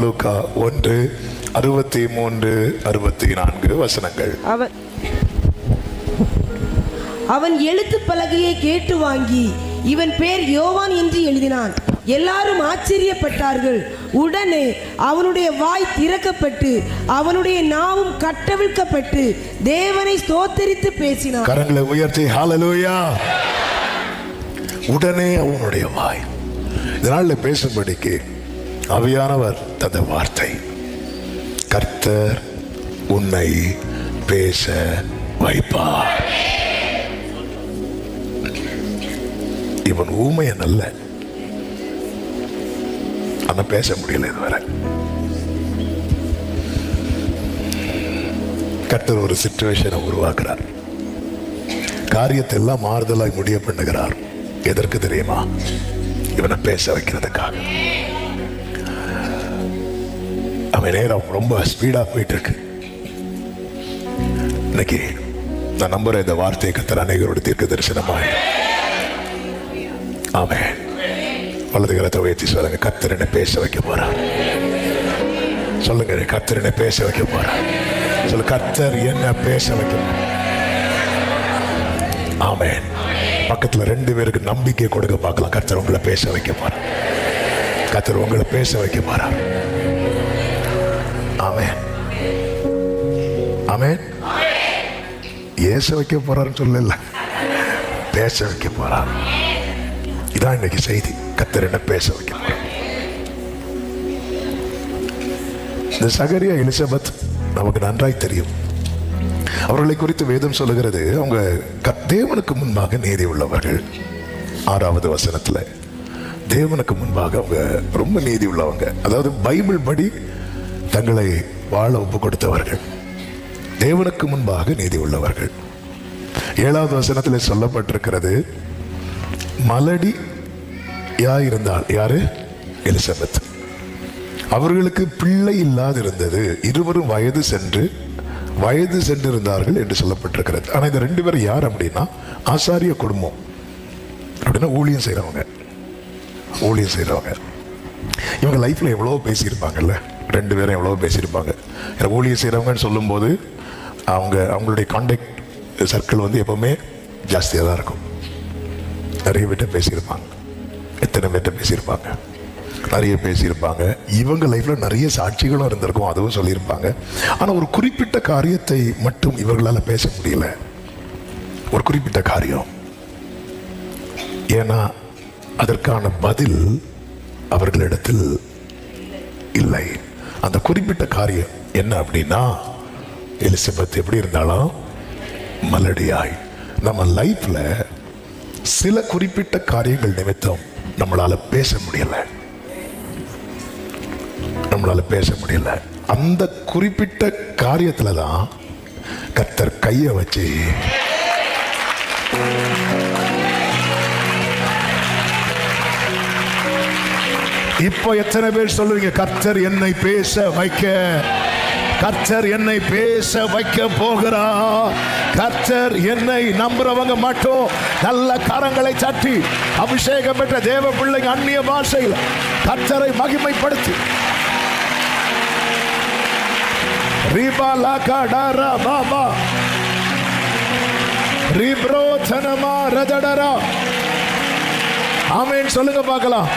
லூக்கா 1:63-64 அவன் எழுத்து பலகையை கேட்டு வாங்கி இவன் பேர் யோவான் என்று எழுதினான். எல்லாரும் ஆச்சரியப்பட்டார்கள். உடனே அவனுடைய வாய் திறக்கப்பட்டு அவனுடைய நாவும் கட்டவிழ்க்கப்பட்டு தேவனை ஸ்தோத்தரித்து பேசினான். கரங்களை உயர்த்தி ஹல்லேலூயா. உடனே அவனுடைய வாய் இதனால பேசும்படிக்கு ஆவியானவர் தந்த வார்த்தை, கர்த்தர் உன்னை பேச வைப்பார். இவன் ஊமையன் அல்ல, ஆனா பேச முடியல இதுவரை. கர்த்தர் ஒரு சிச்சுவேஷனை உருவாக்குறார், காரியத்தை எல்லாம் மாறுதலாய் முடிய பண்ணுகிறார். எதற்கு தெரியுமா? இவனை பேச வைக்கிறதுக்காக. அவன் நேரம் ரொம்ப ஸ்பீடா போயிட்டு இருக்கு. இன்னைக்கு நான் நம்புறேன் இந்த வார்த்தையை கர்த்தர் அநேகரோட தீர்க்க தரிசனமாய். ஆமென். வலது கரத்தை உயர்த்தி சொல்லுங்க, கர்த்தர் என்னை பேச வைக்க போறார். சொல்லுங்க, கர்த்தர் என்னை பேச வைக்க போறார். சொல்லு, கர்த்தர் என்ன பேச வைக்க போறார். ஆமென். பக்கத்துல 2 பேருக்கு நம்பிக்கை கொடுக்க பார்க்கலாம். கர்த்தர் உங்களை பேச வைக்க போறார். கர்த்தர் உங்களை பேச வைக்க போறார். ஆமென். ஆமென். ஏச வைக்க போறாருன்னு சொல்லல, பேச வைக்க போறார். இதான் இன்னைக்கு செய்தி. கர்த்தர் என்ன பேச வைக்க போறார். இந்த சகரியா எலிசபெத் நமக்கு நன்றாய் தெரியும். அவர்களை குறித்து வேதம் சொல்லுகிறது, அவங்க தேவனுக்கு முன்பாக நீதி உள்ளவர்கள். 6வது வசனத்துல தேவனுக்கு முன்பாக அவங்க ரொம்ப நீதி உள்ளவங்க. அதாவது பைபிள் படி தங்களை வாழ ஒப்பு கொடுத்தவர்கள், தேவனுக்கு முன்பாக நீதி உள்ளவர்கள். 7வது வசனத்துல சொல்லப்பட்டிருக்கிறது, மலடியாயிருந்தாள். யாரு? எலிசபெத். அவர்களுக்கு பிள்ளை இல்லாது இருந்தது, இருவரும் வயது சென்றிருந்தார்கள் என்று சொல்லப்பட்டிருக்கிறது. ஆனா இந்த 2 பேரும் யார் அப்படின்னா ஆசாரிய குடும்பம். அப்படின்னா ஊழியம் செய்யறவங்க. இவங்க லைஃப்ல எவ்வளவு பேசியிருப்பாங்கல்ல, 2 பேரும் எவ்வளவு பேசியிருப்பாங்க. ஊழியம் செய்யறவங்கன்னு சொல்லும் போது அவங்களுடைய கான்டாக்ட் சர்க்கிள் வந்து எப்பவுமே ஜாஸ்தியா தான் இருக்கும். நிறைய பேர்ட்ட பேசியிருப்பாங்க. எத்தனை பேர்ட்ட பேசியிருப்பாங்க? நிறைய பேசியிருப்பாங்க. இவங்க லைஃப்ல நிறைய சாட்சிகளும் இருந்திருக்கும், அதுவும் சொல்லியிருப்பாங்க. ஆனா ஒரு குறிப்பிட்ட காரியத்தை மட்டும் இவர்களால பேச முடியல. ஒரு குறிப்பிட்ட காரியம். ஏன்னா அதற்கான பதில் அவர்களிடத்தில் இல்லை. அந்த குறிப்பிட்ட காரியம் என்ன அப்படின்னா, எலிசபெத் எப்படி இருந்தாலும் மலடியாய். நம்ம லைஃப்ல சில குறிப்பிட்ட காரியங்கள் நிமித்தம் நம்மளால பேச முடியல. அந்த குறிப்பிட்ட காரியத்துல தான் கர்த்தர் கைய வச்சு இப்போ எத்தனை பேர் சொல்லுவீங்க, கர்த்தர் என்னை பேச வைக்க, கர்த்தர் என்னை பேச வைக்க போகிறா. கர்த்தர் என்னை நம்புறவங்க மட்டும் நல்ல கரங்களை தட்டி அபிஷேகம் பெற்ற தேவ பிள்ளைங்க அந்நிய பாஷையில் கர்த்தரை மகிமைப்படுத்தி ஆமென் சொல்லுங்க பார்க்கலாம்.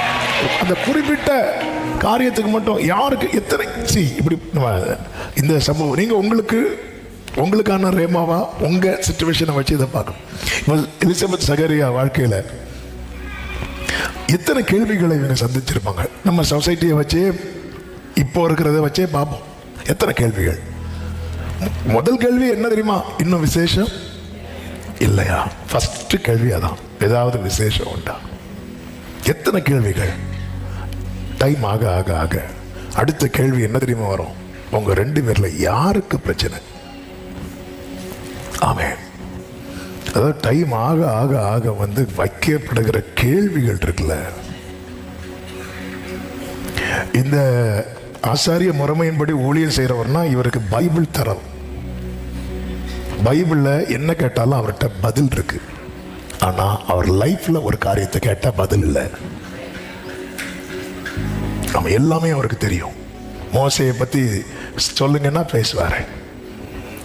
அந்த குறிப்பிட்ட காரியத்துக்கு மட்டும் யாருக்கு எத்தனை இப்படி இந்த சம்பவம் நீங்க உங்களுக்கான ரேமாவா உங்க சிச்சுவேஷனை வச்சு இதை பார்க்கணும். எலிசபெத் சகரியா வாழ்க்கையில எத்தனை கேள்விகளை இவங்க சந்திச்சிருப்பாங்க. நம்ம சொசைட்டியை வச்சே இப்போ இருக்கிறத வச்சே பார்ப்போம். எத்தனை கேள்விகள். முதல் கேள்வி என்ன தெரியுமா? இன்னும் விசேஷம் இல்லையா? ஃபர்ஸ்ட் கேள்வி அதான், ஏதாவது விசேஷம் உண்டா? எத்தனை கேள்விகள். டைம் ஆக ஆக ஆக அடுத்த கேள்வி என்ன தெரியுமா வரும்? உங்க 2 பேர்ல யாருக்கு பிரச்சனை? ஆமென். அதாவது டைம் ஆக ஆக ஆக வந்து வைக்கப்படுகிற கேள்விகள் இருக்குல்ல. இந்த ஆசாரிய முறைமையின்படி ஊழியம் செய்யறவர்னா இவருக்கு பைபிள் தரம். பைபிள்ல என்ன கேட்டாலும் அவர்கிட்ட பதில் இருக்கு. ஆனா அவர் லைஃப்ல ஒரு காரியத்தை கேட்டா பதில் இல்லை. அவன் எல்லாமே அவருக்கு தெரியும். மோசையை பற்றி சொல்லுங்கன்னா பேசுவார்,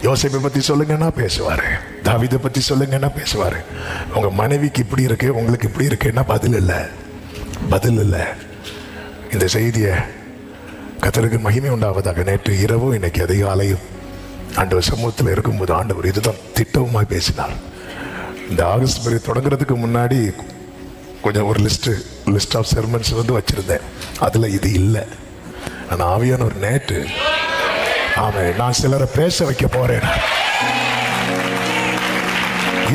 யோசேப்பை பற்றி சொல்லுங்கன்னா பேசுவார், தாவீதை பற்றி சொல்லுங்கன்னா பேசுவார். உங்கள் மனைவிக்கு இப்படி இருக்கு, உங்களுக்கு இப்படி இருக்குன்னா பதில் இல்லை. இந்த செய்தியை கர்த்தருக்கு மகிமை உண்டாவதாக. நேற்று இரவும் இன்னைக்கு அதிகாலையும் ஆண்டவர் சமூகத்தில் இருக்கும்போது ஆண்டவர் இதுதான் திட்டவுமாய் பேசினார். இந்த ஆகஸ்ட் பீரியட் தொடங்குறதுக்கு முன்னாடி கொஞ்சம் ஒரு லிஸ்ட் ஆஃப் செர்மன்ஸ் வந்து வச்சுருந்தேன். அதில் இது இல்லை. ஆனால் ஆவியானவர் நேற்று நான் சிலரை பேச வைக்க போறேன்.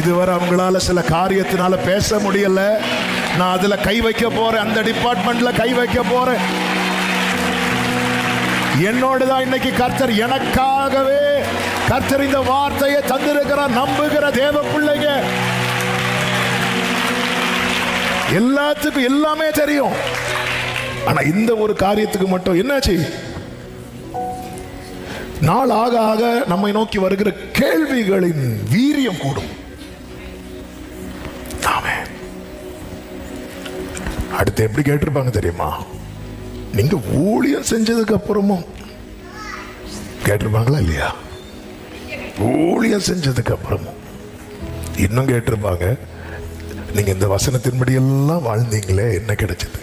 இதுவரை அவங்களால சில காரியத்தினால பேச முடியல, நான் அதுல கை வைக்க போறேன், அந்த டிபார்ட்மெண்ட்ல கை வைக்க போறேன். என்னோடுதான் இன்னைக்கு கர்த்தர், எனக்காகவே கர்த்தர் இந்த வார்த்தையை தந்திருக்கிறார். நம்புகிற தேவ பிள்ளைங்க எல்லாத்துக்கும் எல்லாமே தெரியும். ஆனா இந்த ஒரு காரியத்துக்கு மட்டும் என்னாச்சு, நாள் ஆக ஆக நம்மை நோக்கி வருகிற கேள்விகளின் வீரியம் கூடும். அடுத்து எப்படி கேட்டிருப்பாங்க தெரியுமா? நீங்க ஊழியம் செஞ்சதுக்கு அப்புறமும் கேட்டிருப்பாங்களா இல்லையா? ஊழியம் செஞ்சதுக்கு அப்புறமும் இன்னும் கேட்டிருப்பாங்க, நீங்க இந்த வசனத்தின்படி எல்லாம் வாழ்ந்தீங்களே, என்ன கிடைச்சது?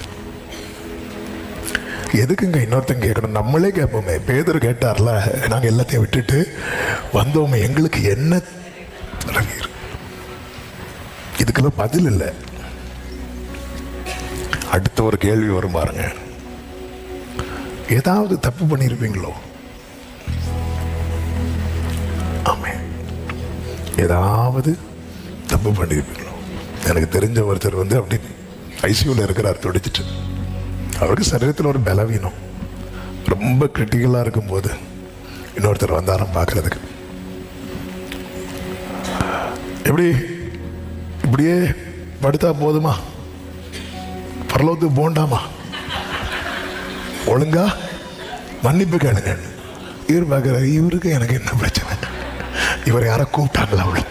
எதுக்குங்க இன்னொருத்தங்க கேட்கணும்? நம்மளே கேட்போமே. பேதுரு கேட்டார்ல, நாங்கள் எல்லாத்தையும் விட்டுட்டு வந்தோமே, எங்களுக்கு என்ன? இதுக்கெல்லாம் பதில் இல்லை. அடுத்த ஒரு கேள்வி வரும் பாருங்க, ஏதாவது தப்பு பண்ணியிருப்பீங்களோ? ஆமே, ஏதாவது தப்பு பண்ணியிருப்பீங்களோ? எனக்கு தெரிஞ்ச ஒருத்தர் வந்து அப்படி ஐசியூல இருக்கிறார், துடிச்சிட்டு. அவருக்கு சரீரத்தில் ஒரு பலவீனம், ரொம்ப கிரிட்டிக்கலாக இருக்கும்போது இன்னொருத்தர் வந்தாராம் பார்க்கறதுக்கு. எப்படி இப்படியே படுத்தா போதுமா, பரலோகத்துக்கு போண்டாமா, ஒழுங்கா மன்னிப்பு கேளுங்க. இவர் பார்க்குற, இவருக்கு எனக்கு என்ன பிரச்சனை, இவரை யாரை கூப்பிட்டாங்களா அவளை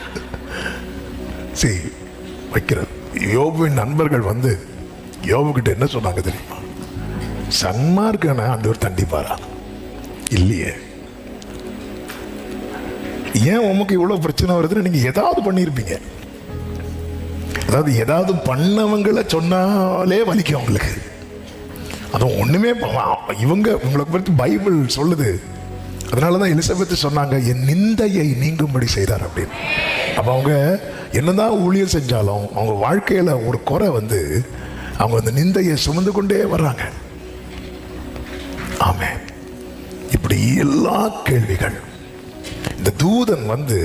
சரி வைக்கிறது. யோபுவின் நண்பர்கள் வந்து யோபுக்கிட்ட என்ன சொன்னாங்க தெரியுமா? சன்மார்க்கான ஆண்டவர் தண்டிப்பாரா? இல்லையே. ஏன் உமக்கு இவ்வளவு பிரச்சனை வருதுன்னு நீங்க ஏதாவது பண்ணியிருப்பீங்க. அதாவது ஏதாவது பண்ணவங்களை சொன்னாலே வலிக்கும் அவங்களுக்கு. அதுவும் ஒண்ணுமே இவங்க உங்களை பற்றி பைபிள் சொல்லுது. அதனாலதான் எலிசபெத் சொன்னாங்க, என் நிந்தையை நீங்கும்படி செய்தார் அப்படின்னு. அப்ப அவங்க என்னதான் ஊழியம் செஞ்சாலும் அவங்க வாழ்க்கையில ஒரு குறை வந்து அவங்க அந்த நிந்தையை சுமந்து கொண்டே வர்றாங்க. ஆமே, இப்படி எல்லா கேள்விகள். இந்த தூதன் வந்து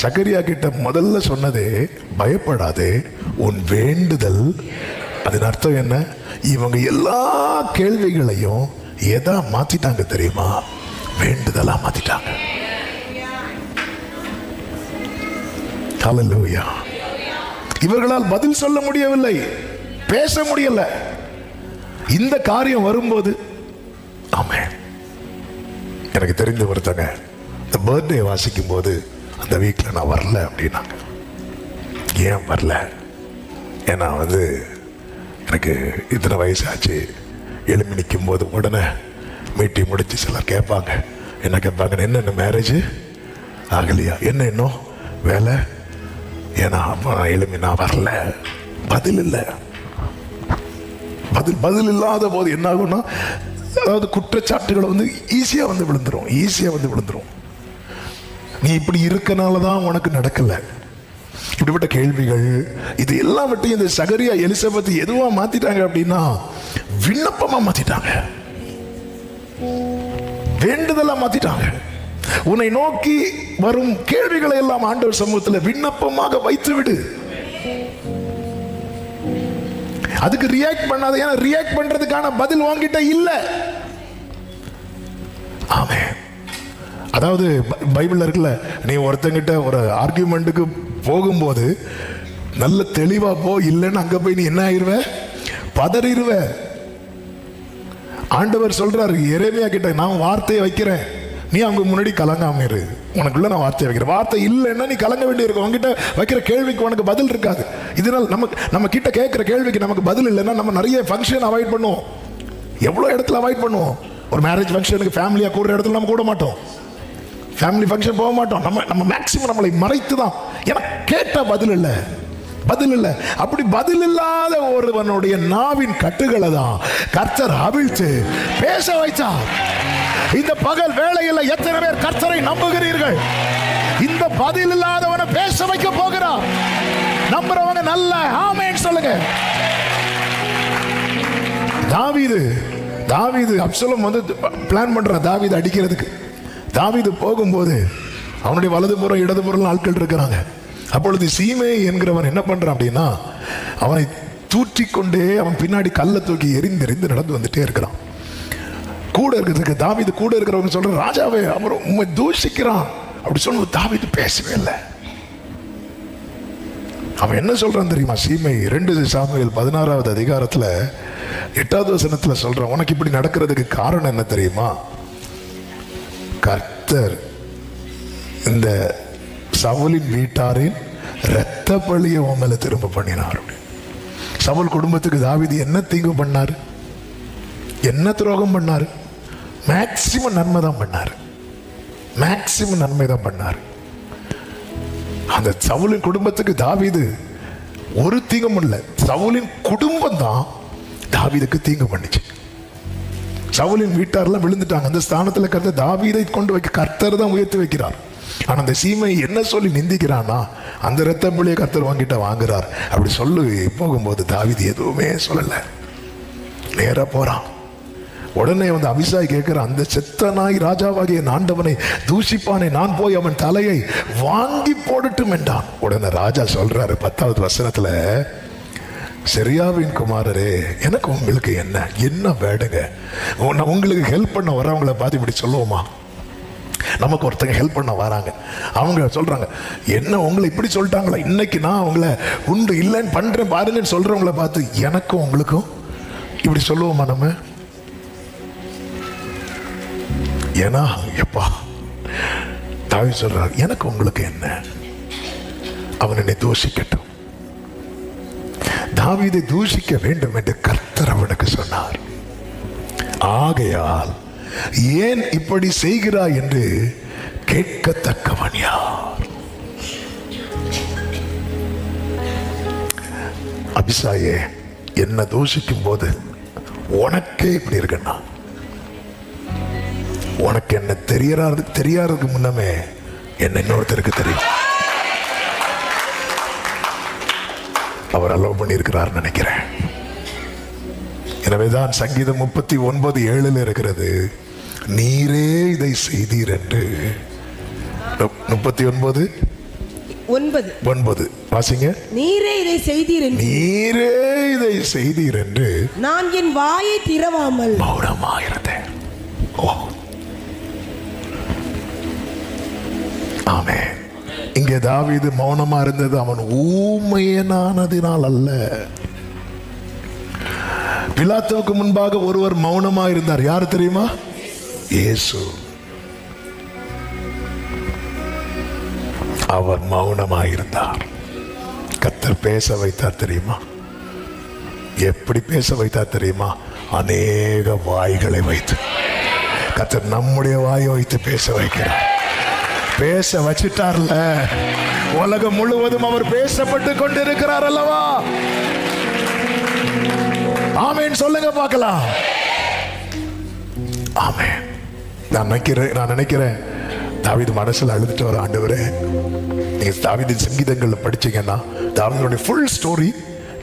சகரியா கிட்ட முதல்ல சொன்னதே, பயப்படாதே, உன் வேண்டுதல். அதன் அர்த்தம் என்ன? இவங்க எல்லா கேள்விகளையும் எதா மாத்திட்டாங்க தெரியுமா? வேண்டுதலா மாத்திட்டாங்க. ஹல்லேலூயா. இவர்களால் பதில் சொல்ல முடியவில்லை, பேச முடியல. இந்த காரியம் வரும்போது, ஆமென். எனக்கு தெரிந்த ஒருத்தங்க இந்த பர்த்டே வாசிக்கும் போது அந்த வீட்டில் நான் வரல அப்படின்னாங்க. ஏன் வரல? ஏன்னா வந்து எனக்கு இத்தனை வயசாச்சு, எழுமி நிற்கும் போது உடனே மீட்டிங் முடிச்சு சிலர் கேட்பாங்க, என்ன கேட்பாங்க, என்ன மேரேஜ் ஆகலையா, என்ன இன்னும் வேலை? ஏன்னா அப்போ நான் எழுமி நான் வரல. பதில் இல்லை. பதில் இல்லாத போது என்ன ஆகும்னா, அதாவது குற்றச்சாட்டுகளை வந்து ஈஸியாக வந்து விழுந்துரும். நீ இப்படி இருக்கனால தான் உனக்கு நடக்கல, இப்படிப்பட்ட கேள்விகள். இது எல்லாம் மட்டும் இந்த சகரியா எலிசபெத் எதுவா மாத்திட்டாங்க அப்படின்னா, விண்ணப்பமா மாத்திட்டாங்க, வேண்டுதலா மாத்திட்டாங்க. உன்னை நோக்கி வரும் கேள்விகளை எல்லாம் ஆண்டவர் சமூகத்தில் விண்ணப்பமாக வைத்து விடு. அதுக்கு ரியாக்ட் பண்ணாத. ஏன்னா ரியாக்ட் பண்றதுக்கான பதில் வாங்கிட்ட இல்ல. ஆமென். அதாவது பைபிள்ல இருக்குல்ல, நீ ஒருத்தங்கிட்ட ஒரு ஆர்கியூமெண்ட்டுக்கு போகும்போது நல்ல தெளிவா போ, இல்லைன்னு அங்க போய் நீ என்ன ஆயிருவ? பதறிடுவ. ஆண்டவர் சொல்றாரு எரேமியா கிட்ட, நான் வார்த்தையை வைக்கிறேன், நீ அவங்க முன்னாடி கலங்காம இரு, உனக்குள்ள நான் வார்த்தையை வைக்கிறேன். வார்த்தை இல்லைன்னா நீ கலங்க வேண்டியிருக்கும். உங்ககிட்ட வைக்கிற கேள்விக்கு உனக்கு பதில் இருக்காது. இதனால் நம்ம கிட்ட கேட்கிற கேள்விக்கு நமக்கு பதில் இல்லைன்னா நம்ம நிறைய ஃபங்க்ஷன் அவாய்ட் பண்ணுவோம். எவ்வளோ இடத்துல அவாய்ட் பண்ணுவோம். ஒரு மேரேஜ் ஃபங்க்ஷனுக்கு ஃபேமிலியாக கூடுற இடத்துல நம்ம கூட மாட்டோம், ஃபேமிலி ஃபங்க்ஷன் போக மாட்டோம். நம்ம மேக்சிமம் நம்மளை மறைத்து தான். ஏன்னா கேட்டால் பதில் இல்லை. அப்படி பதில் இல்லாத ஒருவனுடைய நாவின் கட்டுகளை தான் கர்த்தர் அவிழ்த்து பேச வைத்தார். இந்த பகல் வேளையில் எத்தனை பேர் கர்த்தரை நம்புகிறீர்கள்? இந்த பதில் இல்லாதவனை பேச வைக்க போகிறார். நம்புறவங்க நல்ல ஆமென் சொல்லுங்க. தாவீது அப்சலோம் வந்து பிளான் பண்றான் தாவீது அடிக்கிறதுக்கு. தாவீது போகும்போது அவனுடைய வலதுபுறம் இடதுபுறம் ஆட்கள் இருக்கிறாங்க. அப்பொழுது சீமே என்கிறவன் என்ன பண்றான் அப்படின்னா, அவனை தூற்றி கொண்டே அவன் பின்னாடி கல்லை தூக்கி எரிந்து நடந்து வந்துட்டே இருக்கிறான். கூட இருக்கிறதுக்கு தாவீது கூட இருக்கிறவங்க சொல்ற, ராஜாவே அவர் உண்மை தூஷிக்கிறான் அப்படி சொல்ல. தாவீது பேசவே இல்லை. அவன் என்ன சொல்றான் தெரியுமா? சீமை 2 சாமுவேல் 16வது அதிகாரத்துல 8வது வசனத்துல சொல்றான், உனக்கு இப்படி நடக்கிறதுக்கு காரணம் என்ன தெரியுமா? கர்த்தர் இந்த சவுலின் வீட்டாரின் இரத்த பழியை உன் மேல திரும்ப பண்ணினார். சவுல் குடும்பத்துக்கு தாவீது என்ன தீங்கு பண்ணாரு? என்ன துரோகம் பண்ணாரு? மேக்சிமம் நன்மை தான் பண்ணாரு. அந்த சவுலின் குடும்பத்துக்கு தாவீது ஒரு தீங்கும் இல்லை. சவுலின் குடும்பம் தான் தாவீதுக்கு தீங்கு பண்ணிச்சு. சவுலின் வீட்டாரெல்லாம் விழுந்துட்டாங்க. அந்த ஸ்தானத்துல கர்த்தர் தாவீதை கொண்டு வைக்க கர்த்தர் தான் உயர்த்தி வைக்கிறார். ஆனா அந்த சீமை என்ன சொல்லி நிந்திக்கிறான்னா, அந்த இரத்த பழியை கர்த்தர் வாங்குறார் அப்படி சொல்லி போகும்போது தாவீது எதுவுமே சொல்லல, நேரா போறான். உடனே வந்து அபிஷாய் கேட்கிற, அந்த செத்த நாய் ராஜாவாகிய ஆண்டவனை தூஷிப்பானே, நான் போய் அவன் தலையை வாங்கி போடட்டும் என்றான். உடனே ராஜா சொல்றாரு 10வது வசனத்துல, செரியாவின் குமாரரே, எனக்கு உங்களுக்கு என்ன வேடுங்க? உங்களுக்கு ஹெல்ப் பண்ண வரவங்களை பார்த்து இப்படி சொல்லுவோமா? நமக்கு ஒருத்தங்க ஹெல்ப் பண்ண வராங்க, அவங்க சொல்றாங்க, என்ன உங்களை இப்படி சொல்லிட்டாங்களா, இன்னைக்கு நான் அவங்கள உண்டு இல்லைன்னு பண்றேன் பாருங்கன்னு சொல்றவங்களை பார்த்து எனக்கும் உங்களுக்கும் இப்படி சொல்லுவோமா நம்ம? ஏன்னா எப்பா தாவீது சொல்றார், எனக்கு உங்களுக்கு என்ன, அவன் என்னை தூஷிக்கட்டும். தாவீதை தூஷிக்க வேண்டும் என்று கர்த்தர் அவனுக்கு சொன்னார். ஆகையால் ஏன் இப்படி செய்கிறாய் என்று கேட்கத்தக்கவன் யார்? அபிசாயே, என்ன தூஷிக்கும் போது உனக்கே இப்படி இருக்குன்னா, உனக்கு என்ன தெரியாததுக்கு முன்னமே என்ன இன்னொருத்தருக்கு தெரியும். அவர் அலோவ் பண்ணியிருக்கிறார் நினைக்கிறேன். எனவேதான் சங்கீதம் 39:7 இருக்கிறது, நீரே இதை செய்தீர் என்று. 39:9 வாசிங்க. நீரே இதை செய்தீர் என்று நான் என் வாயை திறவாமல் மௌனமாயிருந்தேன். ஆமென். இங்கே தாவீது மௌனமா இருந்தது அவன் ஊமையனானதினால் அல்ல. பிலாத்துவுக்கு முன்பாக ஒருவர் மௌனமா இருந்தார். யார் தெரியுமா? இயேசு. அவர் மௌனமா இருந்தார். கர்த்தர் பேச வைத்தார் தெரியுமா? எப்படி பேச வைத்தார் தெரியுமா? அநேக வாய்களை வைத்து. கர்த்தர் நம்முடைய வாயை வைத்து பேச வைக்கிறார். பேச வச்சிட்டார்ல, உலகம் முழுவதும் அவர் பேசப்பட்டு கொண்டிருக்கிறார் அல்லவா? ஆமென் சொல்லுங்க பார்க்கலாம். ஆமென். நான் நினைக்கிறேன் தாவீது மனசுல அழுதுட்டு வர, ஆண்டவரே, நீங்க தாவீதின் சங்கீதங்கள்ல படிச்சீங்கன்னா தாவீதுடைய ஃபுல் ஸ்டோரி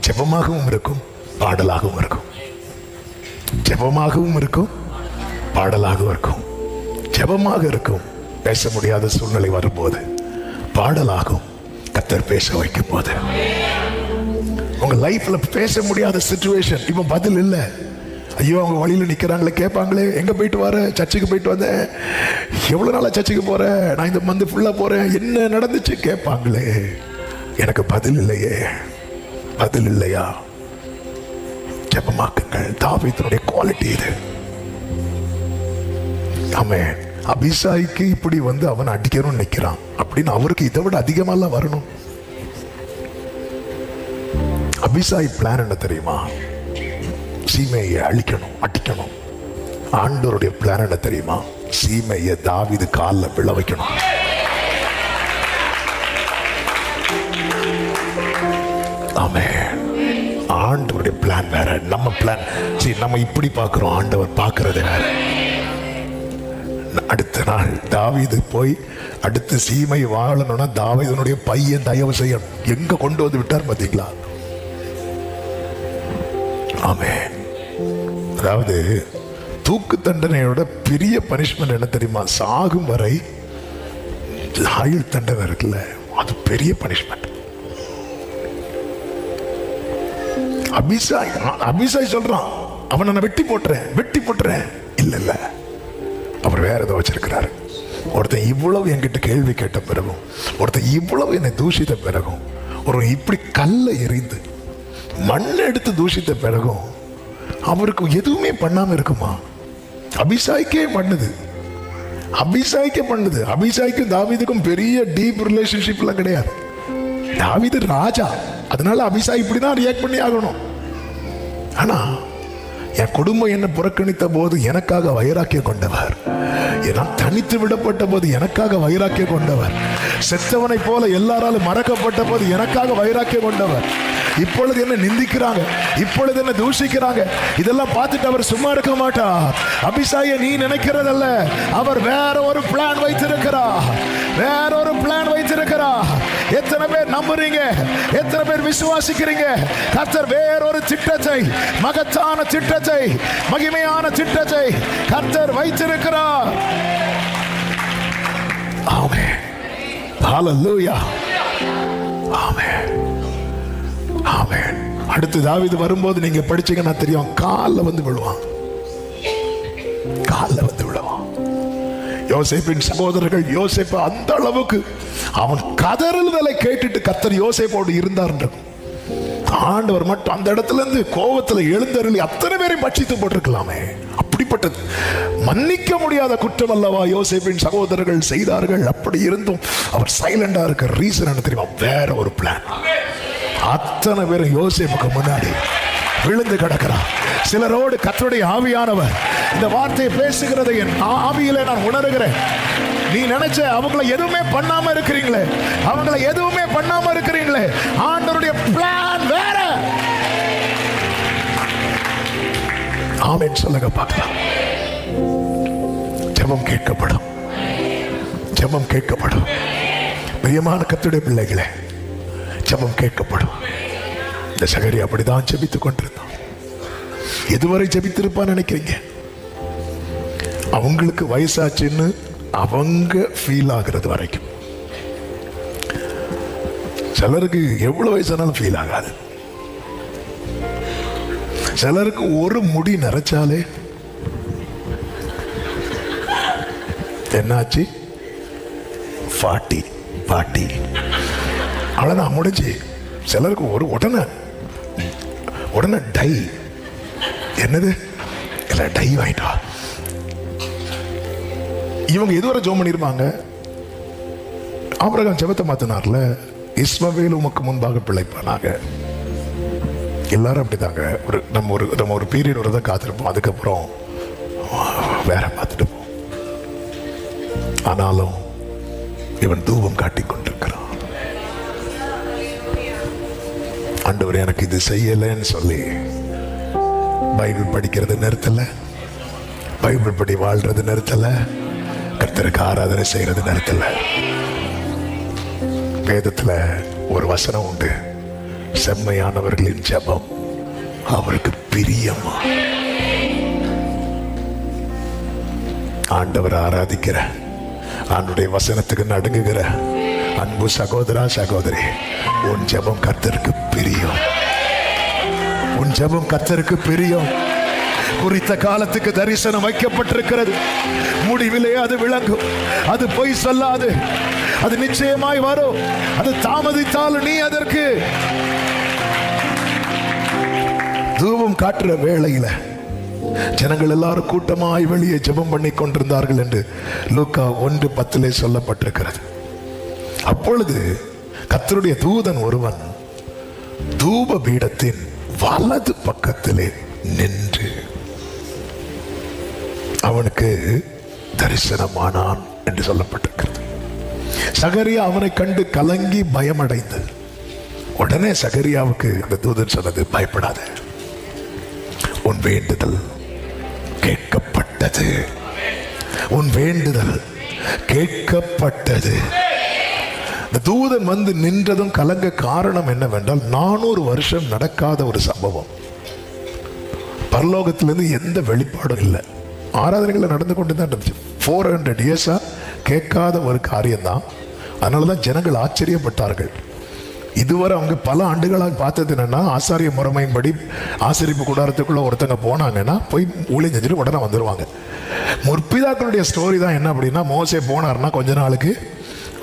ஜெபமாகவும் இருக்கும், பாடலாகவும் இருக்கும். ஜெபமாகவும் இருக்கும், பாடலாகவும் இருக்கும். ஜெபமாக இருக்கும் பேச முடியாத சூழ்நிலை வரும்போது, பாடலாகும் கர்த்தர் பேச வைக்கும் போது. உங்க லைஃப்ல பேச முடியாத சிச்சுவேஷன், இப்ப பதில் இல்லை, ஐயோ அவங்க வழியில நிக்கிறாங்களே, கேட்பாங்களே, எங்க போயிட்டு வர? சர்ச்சுக்கு போயிட்டு வந்தேன். எவ்வளவு நாளா சர்ச்சுக்கு போறேன்? நான் இந்த மந்த் ஃபுல்லா போறேன், என்ன நடந்துச்சு கேட்பாங்களே, எனக்கு பதில் இல்லையே. பதில் இல்லையா? ஜெபமாக்குங்கள். தாவீதுடைய குவாலிட்டி இது. ஆமென். அபிசாய்க்கு இப்படி வந்து அவன் அடிக்கணும்னு நிக்கிறான் அப்படின்னு அவருக்கு இதை விட அதிகமாலாம் வரணும். அபிசாய் பிளான் என்ன தெரியுமா? சீமையை அழிக்கணும், அடிக்கணும். ஆண்டவருடைய பிளான் என்ன தெரியுமா? சீமையை தாவீது காலில் விழ வைக்கணும். ஆமென். ஆண்டவருடைய பிளான் வேற, நம்ம பிளான். சரி, நம்ம இப்படி பார்க்கிறோம், ஆண்டவர் பார்க்கிறது வேற. அடுத்த நாள் தாவீது போய் அடுத்து சீமை வாழணும்னா தாவீதனுடைய பையன் தயவு செய்யணும். எங்க கொண்டு வந்து விட்டார் பாத்தீங்களா? ஆமென். அதாவது தூக்கு தண்டனையோட பெரிய பனிஷ்மெண்ட் என்ன தெரியுமா? சாகும் வரை ஆயுள் தண்டனை இருக்குல்ல, அது பெரிய பனிஷ்மெண்ட். அபிசாய் சொல்றான், அவனை நான் வெட்டி போட்டுறேன். இல்ல, அவர் வேற ஏதோ வச்சிருக்கிறாரு. ஒருத்தன் இவ்வளவு என்கிட்ட கேள்வி கேட்ட பிறகும், ஒருத்தன் இவ்வளவு என்னை தூஷித்த பிறகும், ஒரு இப்படி கல்லை எறிந்து மண்ணை எடுத்து தூஷித்த பிறகும் அவருக்கு எதுவுமே பண்ணாம இருக்குமா? அபிஷாய்க்கே பண்ணுது. அபிஷாய்க்கும் தாவீதுக்கும் பெரிய டீப் ரிலேஷன்ஷிப்லாம் கிடையாது. தாவீது ராஜா, அதனால அபிஷாய் இப்படிதான் ரியாக்ட் பண்ணி ஆகணும். ஆனா என் குடும்பம் என்ன புறக்கணித்த போது எனக்காக வைராக்கியம் கொண்டவர், நான் தனித்து விடப்பட்ட போது எனக்காக வைராக்கியம் கொண்டவர், செத்தவனை போல எல்லாராலும் மறக்கப்பட்ட போது எனக்காக வைராக்கியம் கொண்டவர், இப்பொழுது என்ன நிந்திக்கிறாங்க, இப்பொழுது என்ன தூஷிக்கிறாங்க, இதெல்லாம் பார்த்துட்டு அவர் சும்மா இருக்க மாட்டார். அபிஷாயை நீ நினைக்கிறதல்ல, அவர் வேற ஒரு பிளான் வைத்திருக்கிறார். எத்தனை பேர் நம்புறீங்க? எத்தனை பேர் விசுவாசிக்கிறீங்க? கர்த்தர் வேறொரு திட்டத்தை, மகத்தான திட்டத்தை, மகிமையான திட்டத்தை கர்த்தர் வைத்திருக்கிறார். ஆமென். ஹல்லேலூயா. ஆமென். ஆமென். அடுத்து தாவீது வரும்போது நீங்க படிச்சீங்கன்னா தெரியும், கால்ல வந்து விழுவான். யோசேப்பின் சகோதரர்கள் யோசேப்பு அந்த அளவுக்கு அவன் கதறுதலை கேட்டுட்டு கர்த்தர் யோசேப்போடு இருந்தார். ஆண்டவர் மட்டும் அந்த இடத்துல இருந்து கோபத்துல எழுந்தருளி அத்தனை பேரையும் பட்சித்து போட்டிருக்கலாமே. அப்படிப்பட்டது மன்னிக்க முடியாத குற்றம் அல்லவா யோசேப்பின் சகோதரர்கள் செய்தார்கள். அப்படி இருந்தும் அவர் சைலண்டா இருக்க ரீசன் என்ன தெரியுமா? வேற ஒரு பிளான். அத்தனை பேரும் யோசேப்புக்கு முன்னாடி விழுந்து கிடக்கிறார். சிலரோடு கர்த்தருடைய ஆவியானவர் இந்த வார்த்தையை பேசுகிறதை என் ஆவியிலே நான் உணர்கிறேன். நீ நினைச்ச அவங்கள எதுவுமே பண்ணாம இருக்கிறீங்களே, ஆண்டவருடைய பிளான் வேற. ஆமென் சொல்லுங்க பார்க்கலாம். ஜெபம் கேட்கப்படும். பிரியமான கர்த்தருடைய பிள்ளைகளே, ஜெபம் கேட்கப்படும். இந்த சகரியா அப்படிதான் ஜெபித்துக் கொண்டிருந்தான். எதுவரை ஜெபித்திருப்பான்னு நினைக்கிறீங்க? அவங்களுக்கு வயசாச்சுன்னு அவங்க ஃபீல் ஆகிறது வரைக்கும். சிலருக்கு எவ்வளவு வயசானாலும் ஃபீல் ஆகாது. சிலருக்கு ஒரு முடி நரைச்சாலே என்னாச்சு, 40 அவ்வளவுதான் முடிஞ்சு. சிலருக்கு ஒரு உடனே டை, என்னது இல்ல டை வாங்கிட்டா. இவங்க எதுவரை ஜெபம் பண்ணிருப்பாங்க? ஆபிரகாம் ஜெபத்தை மாத்தினார்ல, இஸ்மவேல் உமக்கு முன்பாக பிழைப்பானாக. எல்லாரும் அப்படிதாங்க. நம்ம ஒரு பீரியட் வரதான் காத்திருப்போம், அதுக்கப்புறம் வேற பார்த்துட்டு போவோம். ஆனாலும் இவன் தூபம் காட்டிக் கொண்டிருக்கிறான். ஆண்டவர் எனக்கு இது செய்யலைன்னு சொல்லி பைபிள் படிக்கிறது நிறுத்தல, பைபிள் படி வாழ்றது நிறுத்தல, கர்த்தருக்கு ஆராதனை செய்யறது நிறுத்தல. வேதத்துல ஒரு வசனம் உண்டு, செம்மையானவர்களின் ஜெபம் அவருக்கு பிரியமா. ஆண்டவர் ஆராதிக்கிற, ஆண்டுடைய வசனத்துக்கு நடுங்குகிற அன்பு சகோதரா சகோதரி, உன் ஜெபம் கர்த்தருக்கு பிரியம். உன் ஜெபம் கர்த்தருக்கு பிரியம். குறித்த காலத்துக்கு தரிசனம் வைக்கப்பட்டிருக்கிறது. முடிவிலே அது விளங்கும். அது பொய் சொல்லாது. அது நிச்சயமாய் வரும். அது தாமதித்தாலும் நீ அதற்கு தூபம் காட்டுற வேளையில ஜனங்கள் எல்லாரும் கூட்டமாய் வெளியே ஜெபம் பண்ணி கொண்டிருந்தார்கள் என்று லூக்கா 1:10 சொல்லப்பட்டிருக்கிறது. அப்பொழுது கர்த்தருடைய தூதன் ஒருவன் தூப பீடத்தின் வலது பக்கத்திலே நின்று அவனுக்கு தரிசனமானான் என்று சொல்லப்பட்டிருக்கிறது. சகரியா அவனை கண்டு கலங்கி பயமடைந்து, உடனே சகரியாவுக்கு அந்த தூதன் சொன்னது, பயப்படாத, உன் வேண்டுதல் கேட்கப்பட்டது, உன் வேண்டுதல் கேட்கப்பட்டது. இந்த தூதன் வந்து நின்றதும் கலங்க காரணம் என்னவென்றால், 400 வருஷம் நடக்காத ஒரு சம்பவம். பரலோகத்திலிருந்து எந்த வெளிப்பாடும் இல்லை, ஆராதனைகள் நடந்து கொண்டு தான் இருந்துச்சு. 400 இயர்ஸா கேட்காத ஒரு காரியம்தான். அதனாலதான் ஜனங்கள் ஆச்சரியப்பட்டார்கள். இதுவரை அவங்க பல ஆண்டுகளாக பார்த்தது என்னன்னா, ஆசாரிய முறைமையின்படி ஆசரிப்பு கூடாரத்துக்குள்ள ஒருத்தங்க போனாங்கன்னா போய் ஊழியம் செஞ்சுட்டு உடனே வந்துடுவாங்க. முற்பிதாக்களுடைய ஸ்டோரி தான் என்ன அப்படின்னா, மோசே போனார்னா கொஞ்ச நாளுக்கு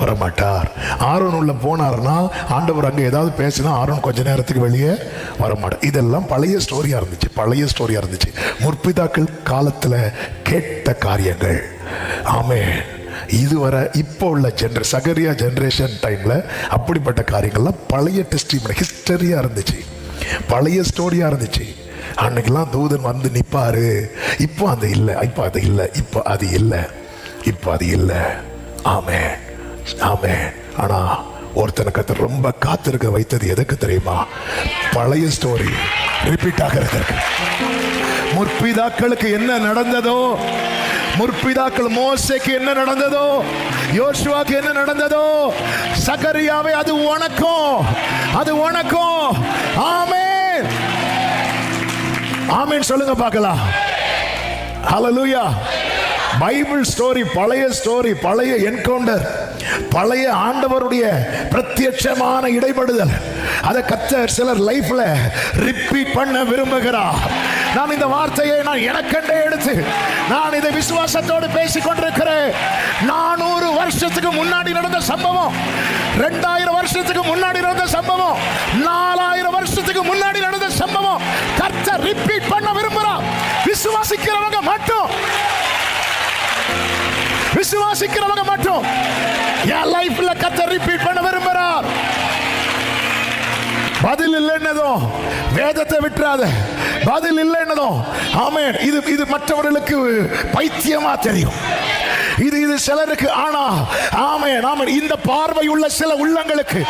வரமாட்டார். ஆரோன் உள்ள போனார்னா ஆண்டவர் அங்கே ஏதாவது பேசினா ஆரோன் கொஞ்ச நேரத்துக்கு வெளியே வரமாட்டார். இதெல்லாம் பழைய ஸ்டோரியா இருந்துச்சு. முற்பிதாக்கள் காலத்துல கேட்ட காரியங்கள். ஆமென். இதுவரை இப்போ உள்ள சகரியா ஜெனரேஷன் டைம்ல அப்படிப்பட்ட காரியங்கள்லாம் பழைய டெஸ்டிமனி ஹிஸ்டரியா இருந்துச்சு, பழைய ஸ்டோரியா இருந்துச்சு. அன்னைக்கெல்லாம் தூதன் வந்து நிப்பாரு. இப்போ அது இல்லை, இப்போ அது இல்லை. ஆமென், ஆமென். ஆனா ஒருத்தனை கர்த்தர் ரொம்ப காத்திருக்க வைத்தது எதுக்கு தெரியுமா? பழைய ஸ்டோரி ரிப்பீட் ஆகிறதுக்கு. முற்பிதாக்களுக்கு என்ன நடந்ததோ, முற்பிதாக்கள் மோசேக்கு என்ன நடந்ததோ, யோசுவாக்கு என்ன நடந்ததோ, சகரியாவே அது உனக்கும். ஆமென், ஆமென் சொல்லுங்க பார்க்கலாம். ஹல்லேலூயா. பைபிள் ஸ்டோரி, பழைய ஸ்டோரி, பழைய என்கவுண்டர், பழைய ஆண்டவருடைய பிரத்யட்சமான இடைபடுதல். அதை கர்த்தர் சிலர் லைஃப்ல ரிப்பீட் பண்ண விரும்புகிறார். நான் இந்த வார்த்தையை எனக்கென்றே எடுத்து நான் இதை விசுவாசத்தோடு பேசிக் கொண்டிருக்கிறேன். 400 வருஷத்துக்கு முன்னாடி நடந்த சம்பவம், 2000 வருஷத்துக்கு முன்னாடி நடந்த சம்பவம், 4000 வருஷத்துக்கு முன்னாடி நடந்த சம்பவம் கர்த்தர் ரிப்பீட் பண்ண விரும்புகிறார். விசுவாசிக்கிறவங்க மட்டும் என் லைஃப்ல கர்த்தர் ரிப்பீட் பண்ண விரும்புகிறார். பதில் இல்லைன்னதோ வேதத்தை விட்டுறாத. பதில் இல்லைன்னதோ ஆமென். இது மற்றவர்களுக்கு பைத்தியமா தெரியும். இது சிலருக்கு. ஆனா ஆமென், இந்த பார்வை உள்ள சில உள்ளங்களுக்கு,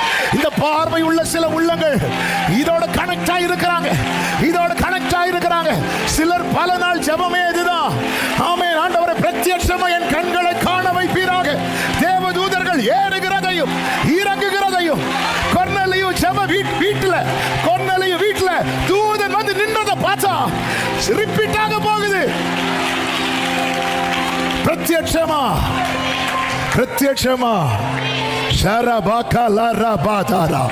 இதோட கனெக்ட் ஆயிருக்கிறாங்க. சிலர் பல நாள் ஜெபமே இதுதான். ஆமென். ஆண்டவரே பிரத்யட்சமா என் கண்களை காண வைப்பீராக. தேவதூதர்கள் ஏறுகிறதையும் இறங்குகிறதையும், கொர்நேலியு ஜெப வீட்டுல தூதன் வந்து நின்றதை பார்த்தா ரிப்பீட் ஆக போகுது. பிரத்யட்சமா ஷரபாகா லரபாதாரா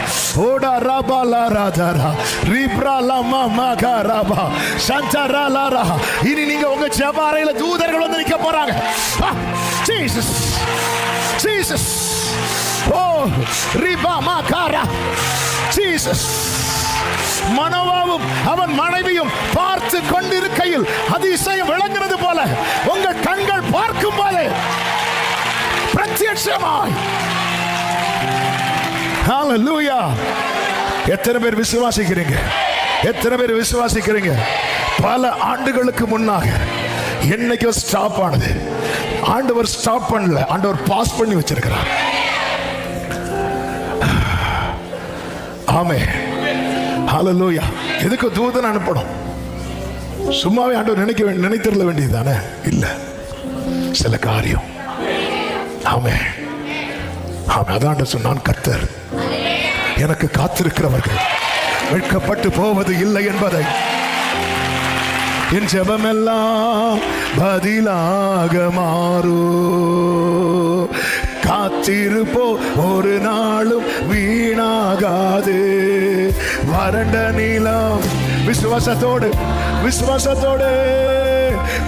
ஓடா ரபா லராதாரா ரிப்ரா லமா மகாரபா சந்தரா லரா. இனி நீங்க உங்க ஜெப அறையில தூதர்கள் வந்து நிக்க போறாங்க. ஜீசஸ் ஓ ரிபா மகாரா. ஜீசஸ். மனோவாவும் அவன் மனைவியும் பார்த்து கொண்டிருக்கையில் அதிசயம் விளங்குறது போல உங்கள் கண்கள் பார்க்கும் போது பிரத்யட்சமாய். ஹல்லேலூயா. எத்தனை பேர் விசுவாசிக்கிறீங்க? பல ஆண்டுகளுக்கு முன்னாக என்னைக்கோ ஸ்டாப் ஆனது. ஆண்டவர் ஸ்டாப் பண்ணல, ஆண்டவர் பாஸ் பண்ணி வச்சிருக்கிறார். ஆமென். ஹல்லேலூயா. எதுக்கு தூதன் அனுப்பணும்? சும்மாவே ஆண்டவர் நினைத்திருக்க வேண்டியதுதானே? இல்ல, சில காரியம். ஆமென். அதான் சொன்னான் கர்த்தர், எனக்கு காத்திருக்கிறவர்கள் வெட்கப்பட்டு போவது இல்லை என்பதை. என் ஜெபமெல்லாம் பதிலாக மாறு. காத்திருப்போ ஒரு நாளும் வீணாகாது. வறண்ட நிலம் விசுவாசத்தோடு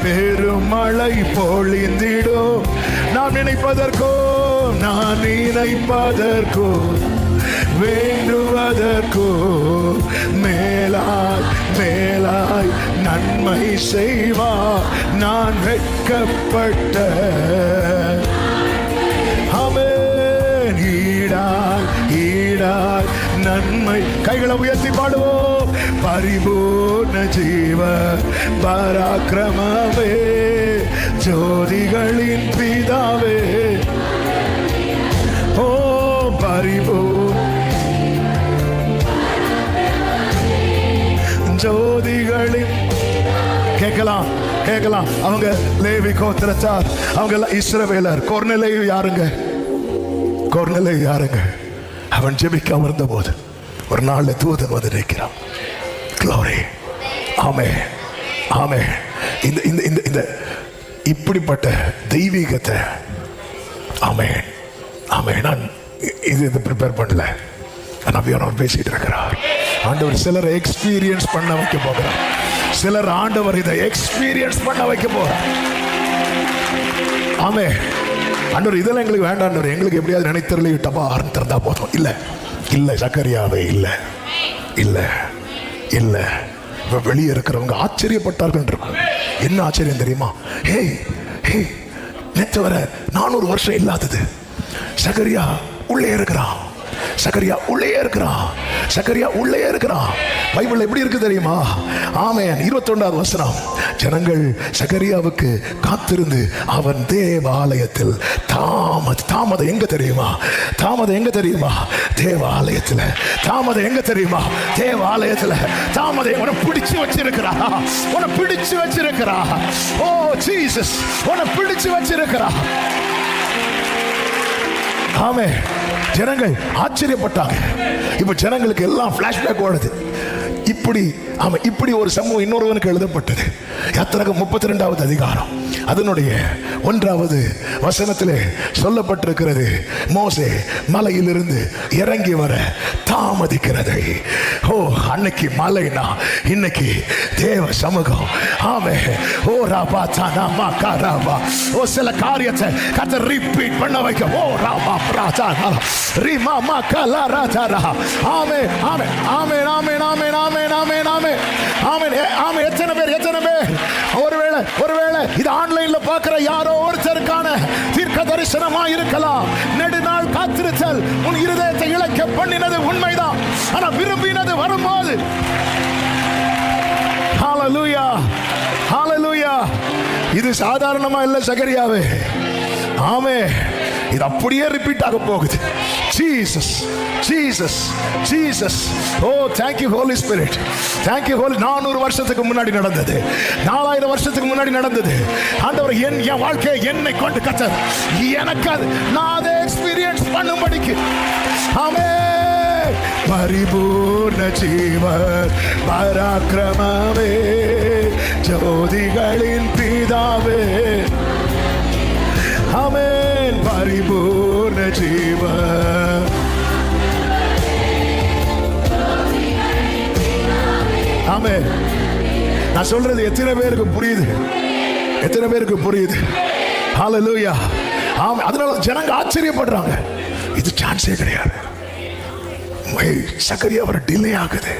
பெருமழை பொழிந்திடும். நான் நினைப்பதற்கோ வேண்டுவதற்கோ மேலாய் நன்மை செய்வார். நான் வெட்கப்பட்ட ஈடாய் நன்மை. கைகளை உயர்த்தி பாடுவோம். பரிபூர்ண ஜீவ பராக்கிரமமே, ஜோதிகளின் பிதாவே. ஓ ஜோதிகளின். கேட்கலாம் கேட்கலாம். அவங்க லேவி கோத்திரத்தார், அவங்க இஸ்ரவேலர். கொர்நேலியு யாருங்க? கொர்நேலியு யாருங்க? அவன் ஜெபிக்க அமர்ந்த போது ஒரு நாள்ல தூதன் வந்து நிற்கிறான். Glory. ஆமென் ஆமென். இந்த இந்த இந்த இந்த இப்படிப்பட்ட தெய்வீகத்தை ஆமென் ஆமென். நான் இது ப்ரிப்பேர் பண்ணல. நான் பேசிட்டு இருக்கிறார். ஆண்டவர் சிலரை எக்ஸ்பீரியன்ஸ் பண்ண வைக்க போகிறார். சிலர் ஆண்டவர் இதை எக்ஸ்பீரியன்ஸ் பண்ண வைக்க போகிறார். ஆமென். ஆண்டவர் இதெல்லாம் எங்களுக்கு வேண்டாம். ஆண்டவர் எங்களுக்கு எப்படியாவது நினைத்தரலி டப்பா ஆரம்பித்திருந்தா போதும். இல்ல இல்ல சக்கரியாவே இல்ல இல்ல இல்ல. இப்ப வெளியே இருக்கிறவங்க ஆச்சரியப்பட்டார்கள் இருக்கும். என்ன ஆச்சரியம் தெரியுமா? ஹே ஹே, நேற்று வர 400 வருஷம் இல்லாதது சகரியா உள்ளே இருக்கிறான். சகரியா உள்ளே இருக்கிறான். சகரியா உள்ளே இருக்கிறான். பைபிள் எப்படி இருக்கு தெரியுமா? ஆமென். 21வது வசனம். ஜனங்கள் சகரியாவுக்கு காத்திருந்து அவன் தேவாலயத்தில் தாமதம் எங்க தெரியுமா? தாமதம் எங்க தெரியுமா? தேவாலயத்தில். தாமதம் எங்க தெரியுமா? தேவாலயத்தில். தாமதம் உன்னை பிடிச்சு வச்சிருக்கிறா. உன்னை பிடிச்சு வச்சிருக்கிறா. ஓ ஜீசஸ், உன்னை பிடிச்சு வச்சிருக்கிறா. ஆமென். ஜனங்கள் ஆச்சரியப்பட்டாங்க. இப்ப ஜனங்களுக்கு எல்லாம் பிளாஷ்பேக் ஓடுது. இப்படி ஆமா, இப்படி ஒரு சம்பவம் இன்னொருவனுக்கு எழுதப்பட்டது. யாத்திராகமம் 32வது அதிகாரம் அதனுடைய 1வது வசனத்திலே சொல்லப்பட்டிருக்கிறது. மோசே மலையிலிருந்து இறங்கி வர தாமதிக்கிறதை. ஓ, அன்னைக்கு மலைனா இன்னைக்கு தேவ சமூகம். ஆமே. ஓ ராபா தானா காராபா. ஓ சில காரியத்தை கத்த ரிப்பீட் பண்ண வைக்க. ஓ ராபா பிராதானா ரிமா மக்கலா ராஜாரா. ஆமே ஆமே ஆமே ஆமே ஆமே ஆமே ஆமே ஆமே ஆமே ஆமே. எத்தனை பேர் ஒருவேளை இது ஆன்லைன்ல பார்க்கிற யாரோ ஒருத்தருக்கான தீர்க்க தரிசனமா இருக்கலாம். நெடுநாள் காத்திருத்தல் உன் இருதயத்தை இழக்க பண்ணினது உண்மைதான். ஆனா விரும்பினது வரும்போது ஹalleluya ஹalleluya. இது சாதாரணமா இல்ல சகரியாவே. ஆமே. இது அப்படியே ரிப்பீட் ஆக போகுது. Jesus Jesus Jesus. Oh thank you holy spirit. thank you holy. 400 வருஷத்துக்கு முன்னாடி நடந்தது, 4000 வருஷத்துக்கு முன்னாடி நடந்தது. ஆண்டவர் என் வாழ்க்கை என்னை கொண்டு கர்த்தர் எனக்கு நான் அதை எக்ஸ்பீரியன்ஸ் பண்ணும்படிக்கு. ஆமென். பரிபூர்ண ஜீவ பராக்கிரமமே, ஜோதிகளின் பிதாவே. ஆமென். பரிபூர்ண ஜீவ. ஆமென். நான் சொல்றது எத்தனை பேருக்கு புரியுது? எத்தனை பேருக்கு புரியுது? ஹalleluya. ஆமென். அதனால ஜனங்க ஆச்சரியப்படுறாங்க. இது சான்ஸே கிடையாது. சகரியா வர டிலே ஆகுது.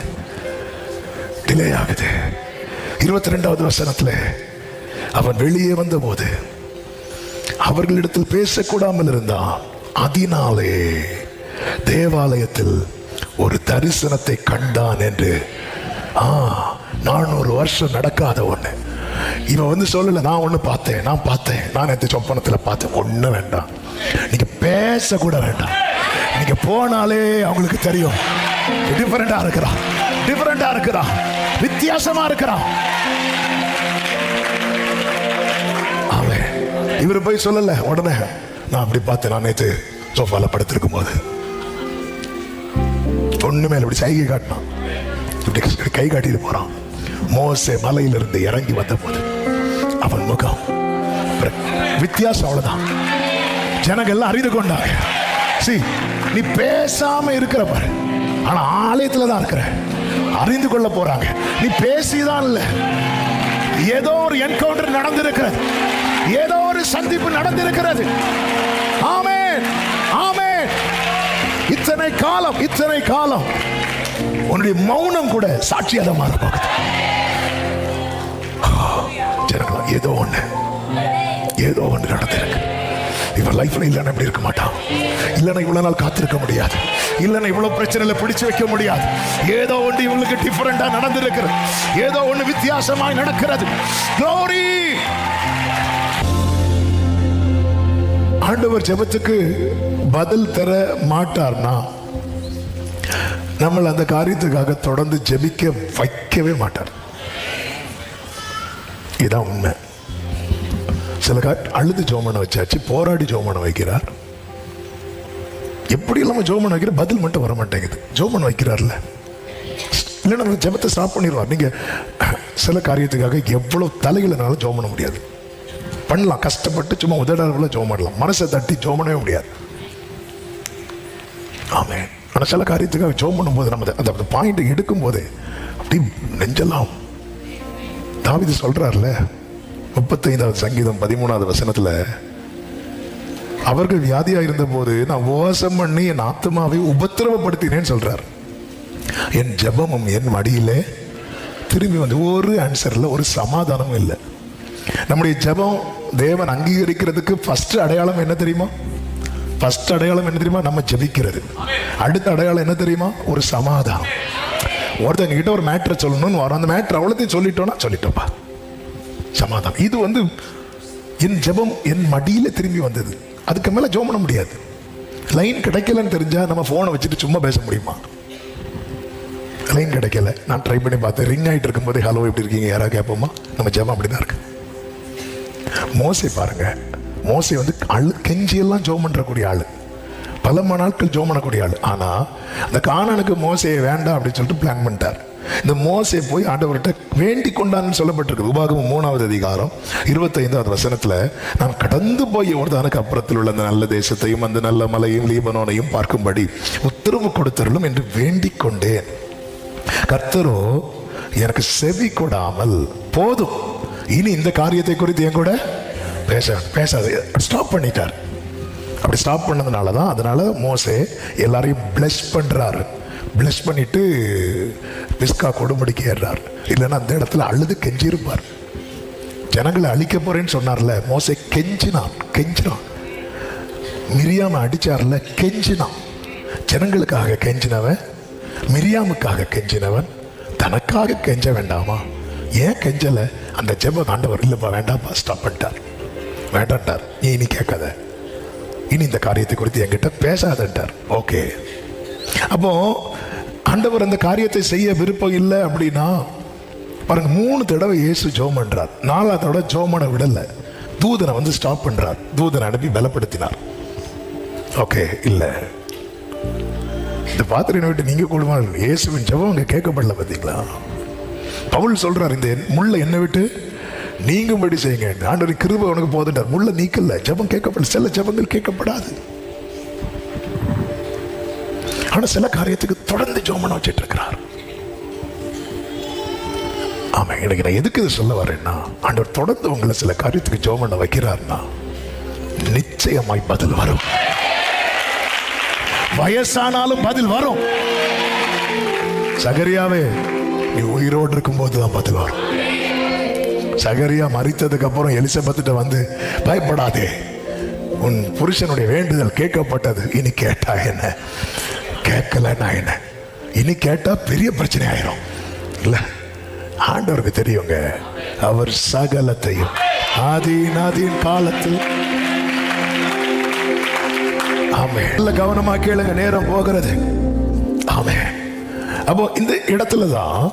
22வது வசனத்துல அவன் வெளியே வந்த போது அவர்களிடத்தில் பேசக்கூடாமல் இருந்தான். அதனாலே தேவாலயத்தில் ஒரு தரிசனத்தை கண்டான் என்று. 400 வருஷம் நடக்காத ஒண்ணு இவன் வந்து சொல்லல. நான் ஒண்ணு பார்த்தேன், நான் நேற்று சொப்பனத்தில் பார்த்தேன். ஒண்ணு வேண்டாம், நீங்க பேச கூட வேண்டாம். நீங்க போனாலே அவங்களுக்கு தெரியும். டிஃபரெண்டா இருக்கிறான், வித்தியாசமா இருக்கிறான். அவன் இவரு போய் சொல்லல. உடனே நான் அப்படி பார்த்தேன். நான் நேற்று சோஃபால படுத்திருக்கும் போது ஒண்ணு மேல இப்படி சைகை காட்டினான். இப்படி கை காட்டிட்டு போறான். மோசே மலையிலிருந்து இறங்கி வந்த போது அவன் முகம் வித்தியாசம். அவ்வளவுதான். ஜனங்கள் எல்லாம் அறிந்து கொண்டாங்க. நீ பேசாம இருக்கிற பாரு, ஆனா ஆலயத்துல தான் இருக்கிற. அறிந்து கொள்ள போறாங்க. நீ பேசிதான் இல்ல, ஏதோ ஒரு என்கவுண்டர் நடந்திருக்கிறது, ஏதோ ஒரு சந்திப்பு நடந்திருக்கிறது. ஆமென் ஆமென். இத்தனை காலம் உன்னுடைய மௌனம் கூட சாட்சியாக மாற போகுது. ஜனங்களா, ஏதோ ஒண்ணு நடந்திருக்கு. இவன் லைஃப்ல இல்லைன்னா இப்படி இருக்க மாட்டான், இல்லைன்னா இவ்வளவு நாள் காத்திருக்க முடியாது, இல்லைன்னா இவ்வளவு பிரச்சனையில பிடிச்சு வைக்க முடியாது. ஏதோ ஒன்று இவங்களுக்கு டிஃபரெண்டா நடந்திருக்கிறது, ஏதோ ஒன்று வித்தியாசமாய் நடக்கிறது. Glory! ஆண்டவர் ஜெபத்துக்கு பதில் தர மாட்டார்னா நம்ம அந்த காரியத்துக்காக தொடர்ந்து ஜெபிக்க வைக்கவே மாட்டார். இதான் உண்மை. சில அழுது ஜோமனை வச்சாச்சு, போராடி ஜோமனை வைக்கிறார். எப்படி இல்லாம ஜோமனை வைக்கிற, பதில் மட்டும் வர மாட்டேங்குது. ஜோமனை வைக்கிறார்ல, இல்லைன்னா நம்ம ஜெபத்தை ஸ்டாப் பண்ணிடுவார். நீங்க சில காரியத்துக்காக எவ்வளவு தலையிலனாலும் ஜோம் பண்ண முடியாது. பண்ணலாம், கஷ்டப்பட்டு சும்மா உதடால ஜோம் பண்ணலாம், மனசை தட்டி ஜோம் பண்ணவே முடியாது. ஆமென். ஆனால் சில காரியத்துக்காக ஜோம் பண்ணும்போது நம்ம அந்த பாயிண்ட் எடுக்கும் போதே அப்படி நெஞ்சலாம். தாவீது சொல்றாருல 35வது சங்கீதம் 13வது வசனத்துல, அவர்கள் வியாதியா இருந்த போது நான் உபவாசம் பண்ணி என் ஆத்மாவை உபத்திரவப்படுத்தினேன்னு சொல்றார். என் ஜெபமும் என் மடியிலே திரும்பி வந்து ஒரு ஆன்சர்ல ஒரு சமாதானமும் இல்லை. நம்முடைய ஜெபம் தேவன் அங்கீகரிக்கிறதுக்கு ஃபர்ஸ்ட் அடையாளம் என்ன தெரியுமா? ஃபர்ஸ்ட் அடையாளம் என்ன தெரியுமா? நம்ம ஜெபிக்கிறது. அடுத்த அடையாளம் என்ன தெரியுமா? ஒரு சமாதானம். ஒருத்தங்க கிட்ட ஒரு மேட்டரை சொல்லணும்னு வரும், அந்த மேட்டர் அவ்வளோத்தையும் சொல்லிட்டோப்பா, சமாதானம். இது வந்து என் ஜெபம் என் மடியில திரும்பி வந்தது. அதுக்கு மேல ஜெபம் பண்ண முடியாது. லைன் கிடைக்கலன்னு தெரிஞ்சா நம்ம போனை வச்சுட்டு சும்மா பேச முடியுமா? லைன் கிடைக்கல, நான் ட்ரை பண்ணி பார்த்தேன், ரிங் ஆகிட்டு இருக்கும்போது ஹலோ எப்படி இருக்கீங்க யாராவது கேட்போமா? நம்ம ஜெபம் அப்படிதான் இருக்கு. மோசே பாருங்க, மோசே வந்து கெஞ்சியெல்லாம் ஜெபம் பண்றக்கூடிய ஆளு, பல நாட்கள் ஜெபம் பண்ணக்கூடிய ஆளு. ஆனா அந்த கானானுக்கு மோசையை வேண்டாம் அப்படின்னு சொல்லிட்டு பிளான் பண்ணிட்டார். இந்த மோசே போய் ஆண்டவர்கிட்ட வேண்டிக் கொண்டான்னு சொல்லப்பட்டிருக்கு. உபாகமம் 3வது அதிகாரம் 25வது வசனத்துல, நான் கடந்து போய் யோர்தானுக்கு அப்புறத்தில் உள்ள அந்த நல்ல தேசத்தையும் அந்த நல்ல மலையும் லீபனோனையும் பார்க்கும்படி உத்தரவு கொடுத்தருளும் என்று வேண்டிக் கொண்டேன். கர்த்தரோ எனக்கு செவி கொடாமல், போதும் இனி இந்த காரியத்தை குறித்து என் கூட பேசாது, ஸ்டாப் பண்ணிட்டார். அப்படி ஸ்டாப் பண்ணதுனால தான், அதனால மோசே எல்லாரையும் பிளஸ் பண்றாரு. பிளஸ் பண்ணிட்டு பிஸ்கா கொடுமுடிக்கு ஏறார். இல்லைன்னா அந்த இடத்துல அழுது கெஞ்சிருப்பார். ஜனங்களை அழிக்க போறேன்னு சொன்னார்ல, மோசே கெஞ்சினான். மிரியாம அடிச்சார்ல, கெஞ்சினான். ஜனங்களுக்காக கெஞ்சினவன், மிரியாமுக்காக கெஞ்சினவன் தனக்காக கெஞ்ச வேண்டாமா? ஏன் கெஞ்சல? அந்த ஜெப ஆண்டவர் இல்லப்பா வேண்டாம்ப்பா ஸ்டாப் பண்ணிட்டார், வேண்டான்ட்டார். நீ இனி கேட்காத, இனி இந்த காரியத்தை குறித்து என்கிட்ட பேசாதன்ட்டார். ஓகே, அப்போ ஆண்டவர் அந்த காரியத்தை செய்ய விருப்பம் இல்லை அப்படின்னா பாருங்க, 3 தடவை இயேசு ஜெபம் பண்றார். 4வது தடவை ஜெபம் பண்ண விடல, தூதனை வந்து ஸ்டாப் பண்றார். தூதனை அனுப்பி பலப்படுத்தினார். ஓகே, இல்ல இந்த பாத்திரனை விட்டு நீங்க கூடுமா? இயேசுவின் ஜெபம் அங்க கேட்கப்படல. பார்த்தீங்களா? பவுல் சொல்றார், இந்த முள்ள என்னை விட்டு நீங்கும்படி செய்யுங்க, ஆண்டவர் கிருபை உனக்கு போதுன்றார். முள்ள நீக்கல, ஜெபம் கேட்கப்படல. சில ஜெபங்கள் கேட்கப்படாது. ஆனா சில காரியத்துக்கு தொடர்ந்து ஜெபம் பண்ண வச்சிட்டு இருக்கிறார். ஆமா, எனக்கு நான் எதுக்கு இது சொல்ல வரேன்னா, ஆண்டவர் தொடர்ந்து உங்களை சில காரியத்துக்கு ஜெபம் பண்ண வைக்கிறார்னா நிச்சயமாய் பதில் வரும். வயசானாலும் பதில் வரும். சகரியாவே, நீ உயிரோடு இருக்கும் போதுதான் பதில் வரும். சகரியா மரித்ததுக்கு அப்புறம் எலிசபெத்திட்ட வந்து, பயப்படாதே, உன் புருஷனுடைய வேண்டுதல் கேட்கப்பட்டது, இனி கேட்டா என்ன, கேட்கலன்னா என்ன, இனி கேட்டா பெரிய பிரச்சனை ஆயிரும் இல்ல. ஆண்டவருக்கு தெரியுங்க, அவர் சகலத்தையும் ஆதீன் காலத்தில். ஆமே, நல்ல கவனமா கேளுங்க, நேரம் போகிறது. ஆமே. அப்போ இந்த இடத்துலதான்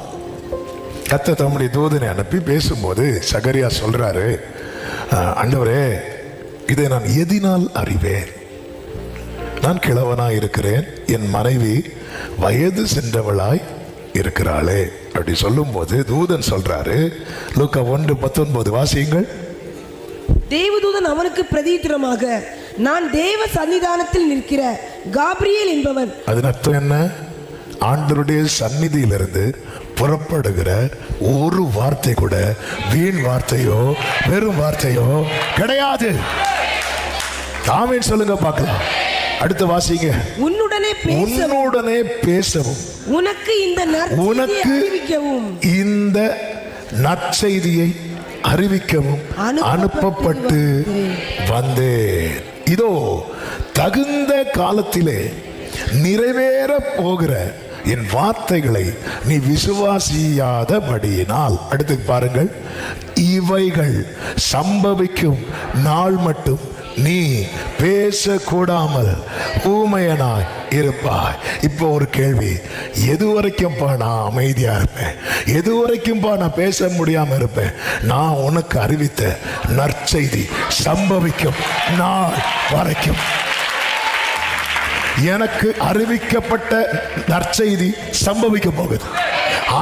கர்த்தர் தம்முடைய தூதனை அனுப்பி பேசும்போது சகரியா சொல்றாரு, ஆண்டவரே, இதை நான் எதினால் அறிவேன்? நான் கிழவனாய் இருக்கிறேன், என் மனைவி வயது சென்றவளாய் இருக்கிறாளே அப்படி சொல்லும் போது தூதன் சொல்றாரு, லூக்கா 1:19 வாசியுங்கள். தேவதூதன் அவனுக்கு பிரதித்திரமாக, நான் தேவ சன்னிதானத்தில் நிற்கிற காபிரியேல் என்பவன். அதன் அர்த்தம் என்ன? ஆண்டவருடைய சந்நிதியிலிருந்து புறப்படுகிற ஒரு வார்த்தை கூட வீண் வார்த்தையோ வெறும் வார்த்தையோ கிடையாது. ஆமென் சொல்லுங்க பார்க்கலாம். அடுத்த வாசிங்க. உன்னுடனே பேசவும் உனக்கு இந்த நற்செய்தியை அறிவிக்கவும் அனுப்பப்பட்டு வந்தேன். இதோ தகுந்த காலத்திலே நிறைவேற போகிற என் வார்த்தைகளை நீ விசுவாசியாதபடியினால், அடுத்து பாருங்கள், இவைகள் சம்பவிக்கும் நாள் மட்டும் நீ பேசக்கூடாமல் ஊமையனாய் இருப்பாய். இப்போ ஒரு கேள்வி, எது வரைக்கும்பா நான் அமைதியா இருப்பேன்? எது வரைக்கும்பா நான் பேச முடியாம இருப்பேன்? நான் உனக்கு அறிவித்த நற்செய்தி சம்பவிக்கும் நாள் வரைக்கும். எனக்கு அறிவிக்கப்பட்ட நற்செய்தி சம்பவிக்க போகுது.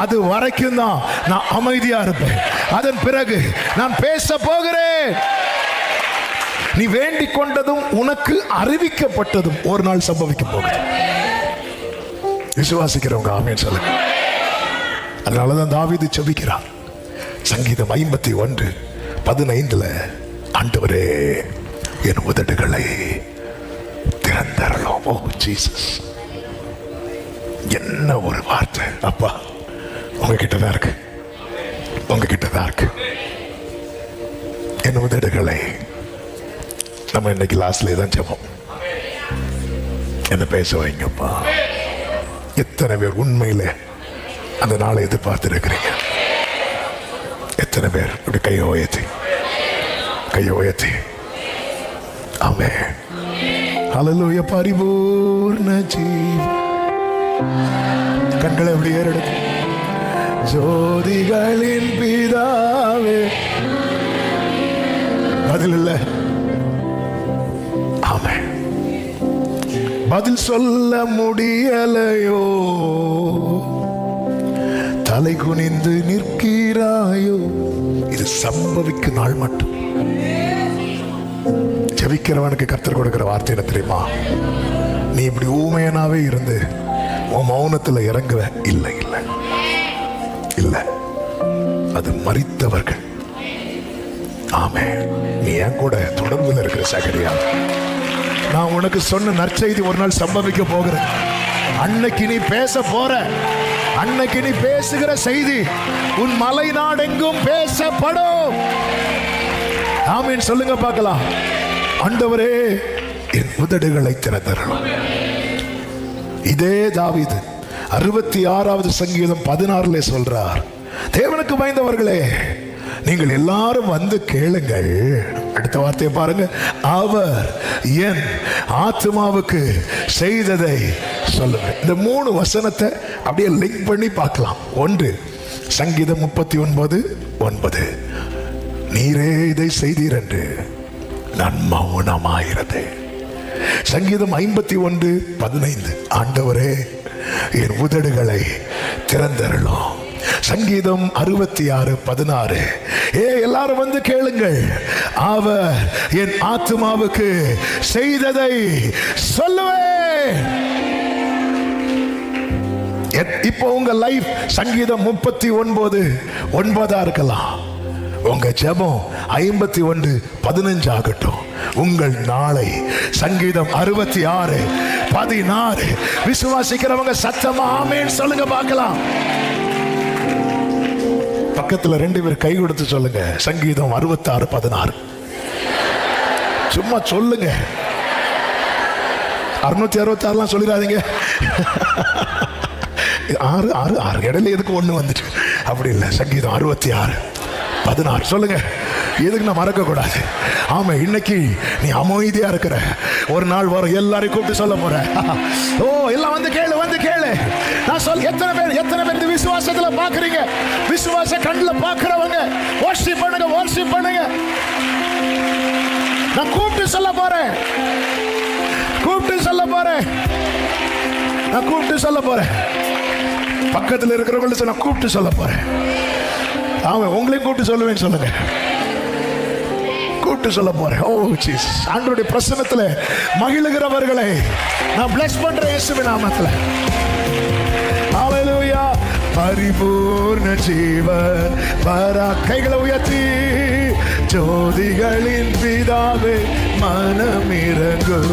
அது வரைக்கும் தான் நான் அமைதியா இருப்பேன். அதன் பிறகு நான் பேச போகிறேன். நீ வேண்டிக் கொண்டதும் உனக்கு அறிவிக்கப்பட்டதும் ஒரு நாள் சம்பவிக்க போகுது. விசுவாசிக்கிறவங்க ஆமென் சொல்லுங்க. அதனாலதான் தாவீது ஜெபிக்கிறார். சங்கீதம் 51:15, ஆண்டவரே என் உதடுகளை திறந்தரலாம். ஓ ஜீசஸ், என்ன ஒரு வார்த்தை அப்பா! உங்ககிட்ட தான் இருக்கு, உங்ககிட்ட தான் இருக்கு. என் உதடுகளை, நம்ம இன்னைக்கு லாஸ்ட்ல தான் ஜெபம், என்ன பேச வைங்கப்பா. எத்தனை பேர் உண்மையில அந்த நாளை எதிர்பார்த்து இருக்கிறீங்க? எத்தனை பேர் இப்படி கையை உயர்த்தி ஆமென். ஹல்லேலூயா. பரிபூர்ண ஜீவன். கண்களை எப்படி ஏறெடுத்து, ஜோதிகளின் பிதாவே. பதில் இல்லை. ஆமென். பதில் சொல்ல முடியலையோ, தலை குனிந்து நிற்கிறாயோ. இது சம்பவிக்கும் நாள் மட்டும். ஜெபிக்கிறவனுக்கு கர்த்தர் கொடுக்கிற வார்த்தை என்ன தெரியுமா? நீ இப்படி ஊமையனாவே இருந்து உன் மௌனத்துல இறங்குவ? இல்லை இல்லை இல்லை, அது மரித்தவர்கள். ஆமென். நீ என் கூட தொடர்பில் இருக்கிற சகரியா, நான் உனக்கு சொன்ன நற்செய்தி ஒரு நாள் சம்பவிக்க போகிறேன். அன்னைக்கு நீ பேச போற, அன்னைக்கு நீ பேசுகிற செய்தி உன் மலை நாடெங்கும் பேசப்படும். ஆமென் சொல்லுங்க பார்க்கலாம். ஆண்டவரே என் உதடுகளை திறந்தருளும். இதே தாவீது 66வது சங்கீதம் 16 சொல்றார், தேவனுக்கு பயந்தவர்களே நீங்கள் எல்லாரும் வந்து கேளுங்கள். அடுத்த வார்த்தையை பாருங்க, அவர் என் ஆத்மாவுக்கு செய்ததை சொல்லுங்க. இந்த 3 வசனத்தை அப்படியே லிங்க் பண்ணி பார்க்கலாம். ஒன்று சங்கீதம் 39:9, நீரே இதை செய்தீர் என்று நான் மௌனமாயிருந்தேன். சங்கீதம் 51:15, ஆண்டவரே என் உதடுகளை திறந்தருளும். சங்கீதம் 66:16, எல்லாரும் வந்து கேளுங்கள், அவர் என் ஆத்மாவுக்கு செய்ததை சொல்லுவேன். இப்போ உங்க லைஃப் சங்கீதம் 39:9 இருக்கலாம். உங்க ஜெபம் 51:15 ஆகட்டும். உங்கள் நாளை சங்கீதம் 66:16. விசுவாசிக்கிறவங்க சத்தமா ஆமென் சொல்லுங்க பார்க்கலாம். பக்கத்துல 2 பேர் கை கொடுத்து சொல்லுங்க, சங்கீதம் 66:16. சும்மா சொல்லுங்க. 666 சொல்லிடாதீங்க. 6 இடையில எதுக்கு 1 வந்துட்டு அப்படி இல்லை. சங்கீதம் 66:16 சொல்லுங்க. எதுக்கு நான் மறக்க கூடாது? ஆமா, இன்னைக்கு நீ அமைதியா இருக்கிற ஒரு நாள் வரும், எல்லாரையும் கூப்பிட்டு சொல்ல போற. ஓ எல்லாம் வந்து கேளு, வந்து கேளு. நான் சொல்ல, எத்தனை பேர் இந்த விசுவாசத்துல பாக்குறீங்க? விசுவாச கண்ணுல பாக்குறவங்க வர்ஷிப் பண்ணுங்க, வர்ஷிப் பண்ணுங்க. நான் கூப்பிட்டு சொல்ல போறேன், கூப்பிட்டு சொல்ல போறேன், நான் கூப்பிட்டு சொல்ல போறேன். பக்கத்தில் இருக்கிறவங்கள்ட்ட நான் கூப்பிட்டு சொல்ல போறேன். ஆமாம், உங்களையும் கூப்பிட்டு சொல்லுவேன்னு சொல்லுங்க. கூப்பிட்டு சொல்ல போறேன். ஓ ஜீசஸ், ஆண்டவருடைய பிரசன்னத்துல மகிழுகிறவர்களை நான் பிளஸ் பண்றேன் இயேசுவின் நாமத்துல. ஹல்லேலூயா. பரிபூர்ண ஜீவன் பரா. கைகளை உயர்த்தி, ஜோதிகளின் பிதாவே மனமிரங்கும்.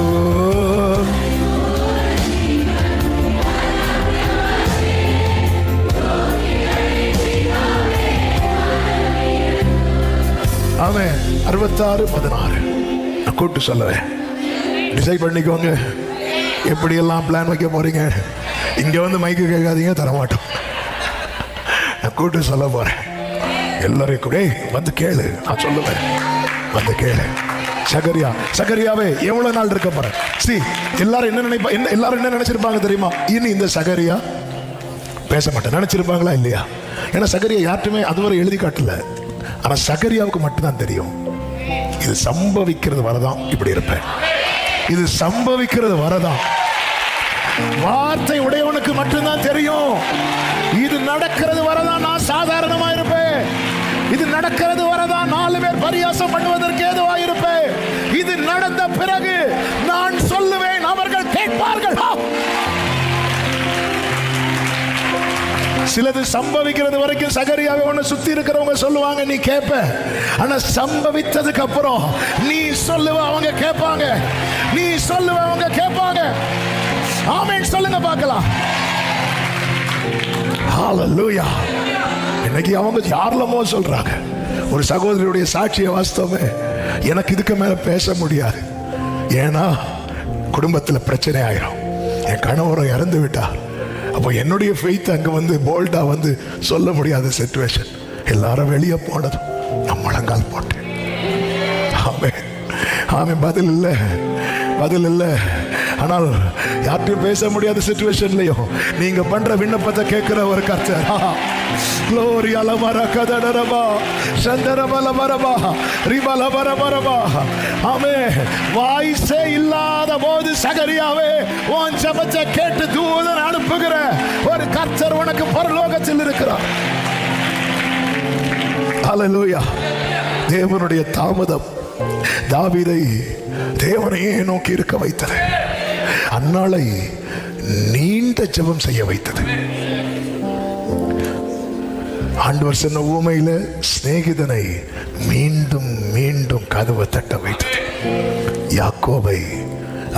ஆமென். 66:16 நான் கூப்பிட்டு சொல்லுவேன். டிசைட் பண்ணிக்கோங்க எப்படியெல்லாம் பிளான் வைக்க போறீங்க. இங்க வந்து மைக்கு கேட்காதீங்க, தரமாட்டோம். நான் கூட்டு சொல்ல போறேன். எல்லாரையும் கூட வந்து கேளு, நான் சொல்லுவேன், வந்து கேளு. சகரியாவே எவ்வளவு நாள் இருக்க போற? எல்லாரும் என்ன நினைப்பா, எல்லாரும் என்ன நினைச்சிருப்பாங்க தெரியுமா? இனி இந்த சகரியா பேச மாட்டேன் நினைச்சிருப்பாங்களா இல்லையா? ஏன்னா சகரியா யார்ட்டுமே அதுவரை எழுதி காட்டல. ஆனா சகரியாவுக்கு மட்டும்தான் தெரியும், இது சம்பவிக்கிறது வரதான் இப்படி இருப்பேன், இது சம்பவிக்கிறது வரதான். வார்த்தை உடையவனுக்கு மட்டும்தான் தெரியும், இது நடக்கிறது வரதான் நான் சாதாரணமா இருப்பேன், இது நடக்கிறது வரதான் 4 பேர் பரியாசம் பண்ணுவதற்கு ஏதுவா இருப்பேன், இது நடந்த பிறகு நான் சொல்லுவேன், அவர்கள் கேட்பார்கள். சிலது சம்பவிக்கிறது வரைக்கும் சகரியாவை ஒண்ணு சுத்தி இருக்கிறவங்க சொல்லுவாங்க, நீ கேட்ப. ஆனா சம்பவித்ததுக்கு அப்புறம் நீ சொல்லுவ, அவங்க கேட்பாங்க, நீ சொல்லுவ, அவங்க கேட்பாங்க. ஆமென் சொல்லுங்க பார்க்கலாம். ஹalleluya. இன்னைக்கு அவங்க யாரெல்லாமோ சொல்றாங்க. ஒரு சகோதரியுடைய சாட்சியை வாஸ்தவமே எனக்கு இதுக்கு மேல பேச முடியாது. ஏன்னா குடும்பத்தில் பிரச்சனை ஆயிரும், என் கணவரும் இறந்து விட்டார். அப்போ என்னுடைய ஃபெய்த் அங்கே வந்து போல்டா வந்து சொல்ல முடியாத சிச்சுவேஷன். எல்லாரும் வெளியே போனதும் நான் முழங்கால் போட்டேன். ஆமென் ஆமென். பதில் இல்லை, பதில் இல்லை. ஆனால் யார்ட்டையும் பேச முடியாத சிச்சுவேஷன்லையும் நீங்க பண்ற விண்ணப்பத்தை கேட்கிற ஒரு கர்த்தர். Glory alamara kadaraba shandarabala baraba ribala baraba. ஆமென். வாய்ஸே இல்லாத போது சகரியாவே உன் ஜெபத்தை கேட்டு தூதன் அனுப்புகிற ஒரு கர்த்தர் உனக்கு பரலோகத்தில் இருக்கிறார். ஹalleluya. தேவனுடைய தாமதம் தாவீதை தேவனையே நோக்கி இருக்க வைத்தது. அன்னாளை நீண்ட ஜெபம் செய்ய வைத்தது. ஆண்டவர் சொன்ன ஊமையில சிநேகிதனை மீண்டும் மீண்டும் கதவை தட்ட வைத்தது. யாக்கோபை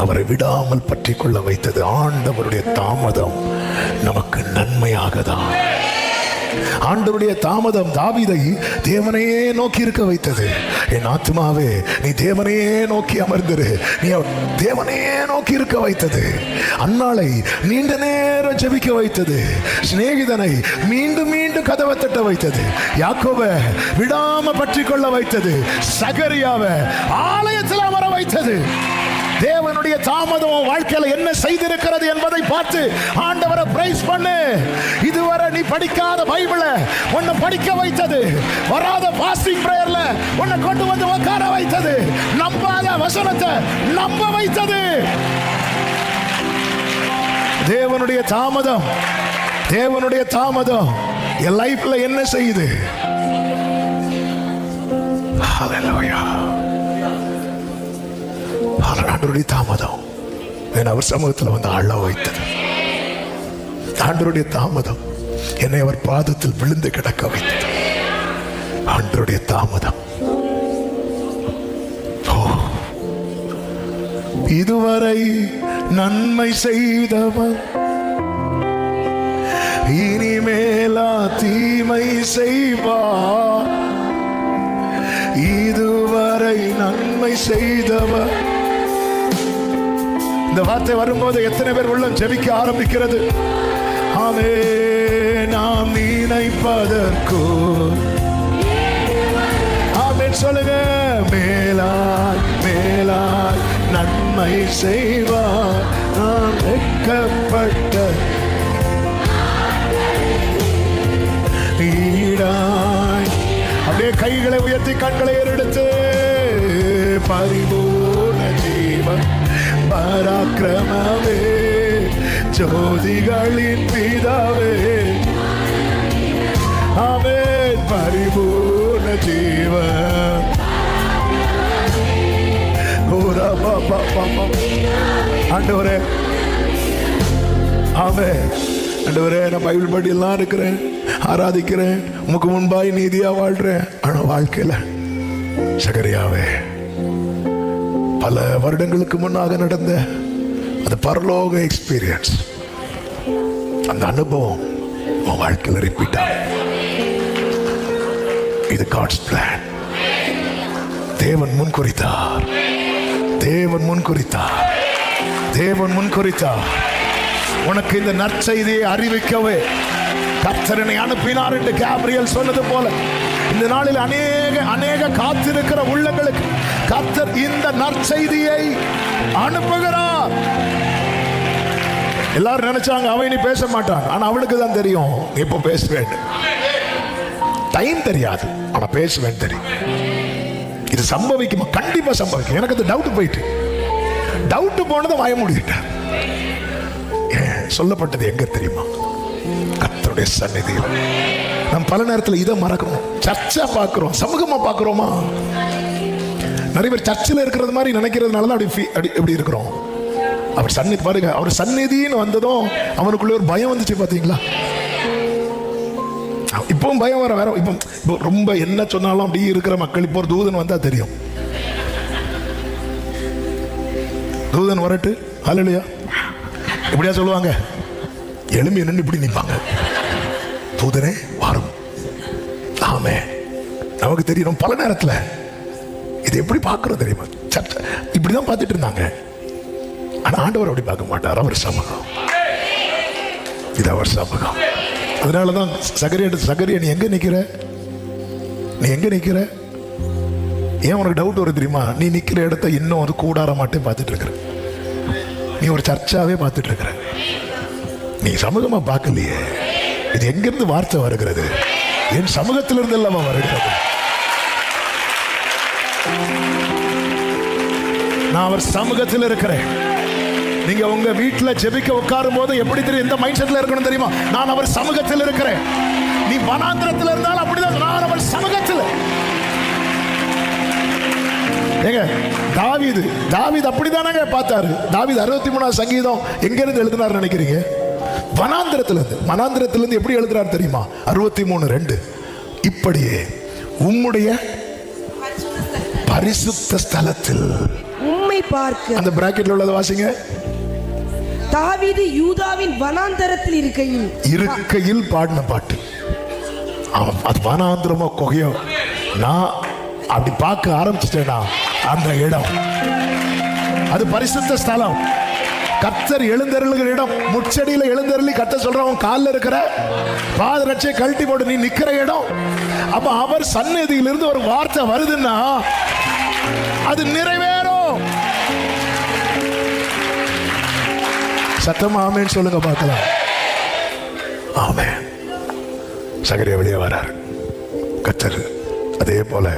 அவரை விடாமல் பற்றி கொள்ள வைத்தது. ஆண்டவருடைய தாமதம் நமக்கு நன்மையாக தான். ஆண்டவருடைய தாமதம் தாவீதை தேவனையே நோக்கி இருக்க வைத்தது. என் ஆத்மாவே நீ தேவனையே நோக்கி அமர்ந்திரு, நீ தேவனையே நோக்கி இருக்க வைத்தது. அன்னாளை நீண்ட நேரம் ஜெபிக்க வைத்தது. சிநேகிதனை மீண்டும் மீண்டும் கதவை தட்ட வைத்தது. யாக்கோபை விடாம பற்றி கொள்ள வைத்தது. சகரியாவை ஆலயத்தில் அமர வைத்தது. தேவனுடைய தாமதம் வாழ்க்கையில என்ன செய்திருக்கிறது என்பதை பார்த்து ஆண்டவரை பிரைஸ் பண்ணு. இதுவரை நீ படிக்காத பைபிளை உன்னை படிக்க வைத்தது. வராத ஃபாஸ்டிங் பிரேயர்ல உன்னை கொண்டு வந்து உட்கார வைத்தது. நம்பாத வசனத்தை நம்ப வைத்தது. தேவனுடைய தாமதம், தேவனுடைய தாமதம் என் லைஃப்ல என்ன செய்யுது? ஹalleluya. ஆண்டவருடைய தாமதம் அவர் சமூகத்தில் வந்து அழ வைத்தது. ஆண்டவருடைய தாமதம் என்னை அவர் பாதத்தில் விழுந்து கிடக்க வைத்தது. ஆண்டவருடைய தாமதம். இதுவரை நன்மை செய்தவன் இனிமேலா தீமை செய்வார். இதுவரை நன்மை செய்தவன். இந்த வார்த்தை வரும்போது எத்தனை பேர் உள்ளம் ஜெபிக்க ஆரம்பிக்கிறது? ஆமே நாம் நினைப்பதற்கு ஆமென் சொல்லுங்க. மேலாய் மேலாய் நன்மை செய்வார். நாம் வெட்கப்பட்ட ஈடாய். அப்படியே கைகளை உயர்த்தி கண்களை ஏறெடுத்து பரிபூர்ண ஜீவன் பராக்கிரமமே ஜோதிகளின் பிதாவே. ஆமென். பரிபூர்ண ஜீவன். ஆண்டவரே ஆமென். ஆண்டவரே நான் பைபிள் படி எல்லாம் இருக்கிறேன், ஆராதிக்கிறேன், உமக்கு முன்பாய் நீதியா வாழ்றேன். ஆனா வாழ்க்கையில சகரியாவே பல வருடங்களுக்கு முன்னாக நடந்த அந்த பரலோக எக்ஸ்பீரியன்ஸ், அந்த அனுபவம் உன் வாழ்க்கையில் ரிப்பீட் ஆகும். இது காட்ஸ் பிளான். தேவன் முன்குறித்தார். தேவன் முன்குறித்தார். தேவன் முன்குறித்தார். உனக்கு இந்த நற்செய்தியை அறிவிக்கவே கர்த்தரனை அனுப்பினார் என்று கேப்ரியல் சொன்னது போல இந்த நாளில் அநேக காத்திருக்கிற உள்ளங்களுக்கு கர்த்தர் இந்த நற்செய்தியை அனுப்புகிறார். எல்லாரும் நினைச்சாங்க அவன் இனி பேச மாட்டான். ஆனா அவளுக்கு தான் தெரியும் இப்போ பேசுவேன். டைம் தெரியாது, ஆனா பேசுவேன் தெரியும். இது சம்பவிக்குமா? கண்டிப்பா சம்பவிக்கும். எனக்கு அது டவுட் போயிட்டு, டவுட் போனதை வாய மூடிட்டேன். சொல்லப்பட்டது எங்க தெரியுமா? கர்த்தருடைய சந்நிதியில். நம்ம பல நேரத்தில் இதை மறக்கிறோம். சர்ச்சா பார்க்கிறோம், சமூகமா பார்க்கிறோமா? நிறைய பேர் சர்ச்சில் இருக்கிறது மாதிரி நினைக்கிறதுனால தான் அப்படி இருக்கிறோம். அவர் சந்நிதி பாருங்க, அவர் சந்நிதின்னு வந்ததும் அவனுக்குள்ள ஒரு பயம் வந்துச்சு பாத்தீங்களா? இப்பவும் பயம் வர வேற. இப்போ ரொம்ப என்ன சொன்னாலும் அப்படி இருக்கிற மக்கள் இப்போ ஒரு தூதன் வந்தா தெரியும். தூதன் வரட்டு ஹல்லேலூயா இப்படியா சொல்லுவாங்க. எலும்பி நின்று இப்படி நிற்பாங்க. தூதனே வரும். ஆமே, நமக்கு தெரியும். பல நேரத்தில் இது எப்படி பார்க்கிறோம் தெரியுமா? இப்படிதான் பார்த்துட்டு இருந்தாங்க. ஆனா ஆண்டவர் அப்படி பார்க்க மாட்டார். அவர் சமூகம், இது அவர் சமூகம். அதனாலதான் சகரியா நீ எங்க நிக்கிற? நீ எங்க நிக்கிற? ஏன் உனக்கு டவுட் வரும் தெரியுமா? நீ நிக்கிற இடத்த இன்னும் ஒரு கூடார மாட்டே பார்த்துட்டு இருக்கிற. நீ ஒரு சர்ச்சாவே பார்த்துட்டு இருக்கிற. நீ சமூகமா பார்க்கலையே. இது எங்கிருந்து வார்த்தை வருகிறது? என் சமூகத்திலிருந்து எல்லாமே வருகிறது. நான் அவர் சமூகத்தில் இருக்கிறேன். நீங்க உங்க வீட்டுல ஜெபிக்க உட்காரும் போது எப்படி தெரியும் எந்த மைண்ட் செட்ல இருக்கணும் தெரியுமா? நான் அவர் சமூகத்தில் இருக்கிறேன். நீ வனாந்திரத்தில் இருந்தாலும் அப்படிதான். நான் அவர் சமூகத்தில். ஏங்க தாவீது அப்படிதானங்க பார்த்தாரு. தாவீது 63ஆம் சங்கீதம் எங்க இருந்து எழுதினார் நினைக்கிறீங்க? வனாந்திரத்திலிருந்து எப்படி எழுதுறாரு தெரியுமா? 63:2 இப்படியே உம்முடைய பரிசுத்த ஸ்தலத்தில் உம்மை பார்க்க. அந்த பிராக்கெட்ல உள்ளத வாசிங்க. தாவீது யூதாவின் வனாந்தரத்தில் இருக்கையில் பாடின பாட்டு. அது வனாந்திரமோ கொகையோ, நான் அப்படி பார்க்க ஆரம்பிச்சிட்டேனா அந்த இடம் அது பரிசுத்த ஸ்தலம். கர்த்தர் எழுந்தருளுகிற இடம். முச்சடியில எழுந்தருளி கர்த்தர் சொல்றவன் காலில் இருக்கிற பாதரட்சை கழட்டி போட்டு நீ நிக்கிற இடம். அப்ப அவர் சந்நிதியிலிருந்து ஒரு வார்த்தை வருதுன்னா அது நிறைவேறும். சத்தமா ஆமென் சொல்லுங்க பார்க்கலாம். ஆமென். சகரியா வெளியே வரார். கர்த்தர் அதே போல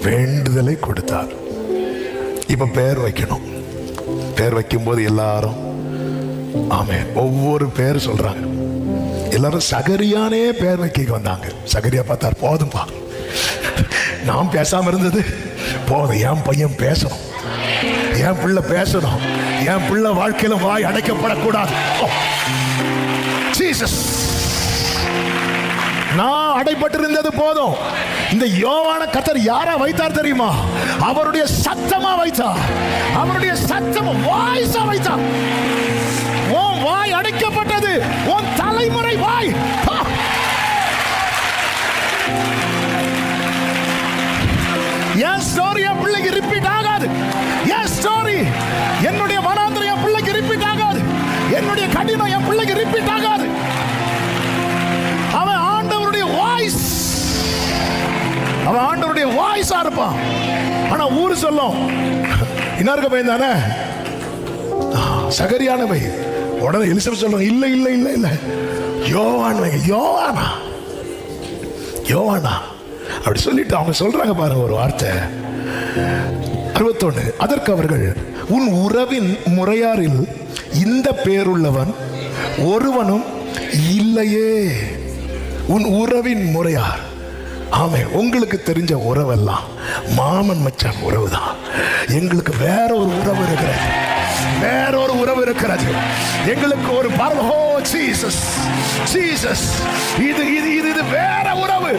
வேண்டுதலை கொடுத்தார். இப்ப பெயர் வைக்கணும். பெயர் வைக்கும் போது எல்லாரும் ஆமென் ஒவ்வொரு பேர் சொல்றாங்க. எல்லாரும் சகரியானே பெயர் வைக்க வந்தாங்க. சகரியா பார்த்தார், போதும்பா, நான் பேசாம இருந்தது போதும். என் பையன் பேசணும், என் பிள்ளை பேசணும், என் பிள்ளை வாழ்க்கையில வாய் அடைக்கப்படக்கூடாது. ஜீசஸ், நான் அடைப்பட்டிருந்தது போதும். இந்த யோவான கர்த்தர் யாரா வைத்தார் தெரியுமா? அவருடைய சத்தமா வைத்தார். அவருடைய சத்தம் வாய்ஸா வைத்தார். உன் வாய் அடைக்கப்பட்டது. உன் தலைமுறை வாய். என் ஸ்டோரி என் பிள்ளைக்கு ரிப்பீட் ஆகாது. என் ஸ்டோரி, என்னுடைய வனாந்திரம் என் பிள்ளைக்கு ரிப்பீட் ஆகாது. என்னுடைய கடினம் என் பிள்ளைக்கு ரிப்பீட் ஆகாது. அவன் ஆண்டவருடைய வாய்ஸ், அவன் ஆண்டவருடைய வாய்ஸா இருப்பான். ஆனா ஊரு சொல்லும் இன்னாருக்கு பையன் தானே, சகரியான பையன். உடனே எலிசபெத் சொல்றோம், இல்ல இல்ல இல்ல இல்ல யோவான் வைங்க. யோவானா அப்படி சொல்லிட்டு அவங்க சொல்றாங்க பாருங்க ஒரு வார்த்தை. 61 அதற்கு அவர்கள், உன் உறவின் முறையாரில் இந்த பேருள்ளவன் ஒருவனும் இல்லையே. உன் உறவின் முறையார். ஆமே, உங்களுக்கு தெரிஞ்ச உறவெல்லாம் மாமன் மச்சான் உறவு தான். எங்களுக்கு வேற ஒரு உறவு இருக்கிறது. வேற ஒரு உறவு இருக்கிறது. எங்களுக்கு ஒரு பரவோ ஜீசஸ் ஜீசஸ் இது இது இது இது வேற உறவு,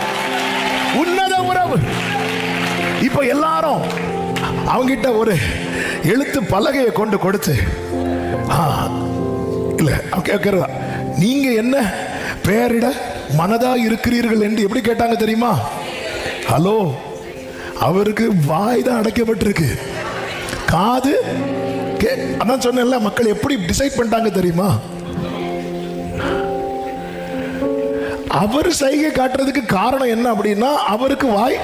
உன்னத உறவு. இப்ப எல்லாரும் அவங்கிட்ட ஒரு எழுத்து பலகையை கொண்டு கொடுத்து, இல்ல நீங்க என்ன பெயரிட மனதா இருக்கிறீர்கள் என்று எப்படி கேட்டாங்க தெரியுமா? ஹலோ, அவருக்கு வாய் தான் அடைக்கப்பட்டிருக்கு. காது அதான் சொன்னேன்ல, மக்கள் எப்படி டிசைட் பண்ணிட்டாங்க தெரியுமா? அவர் சைகை காட்டுறதுக்கு காரணம் என்ன அப்படின்னா, அவருக்கு வாய்.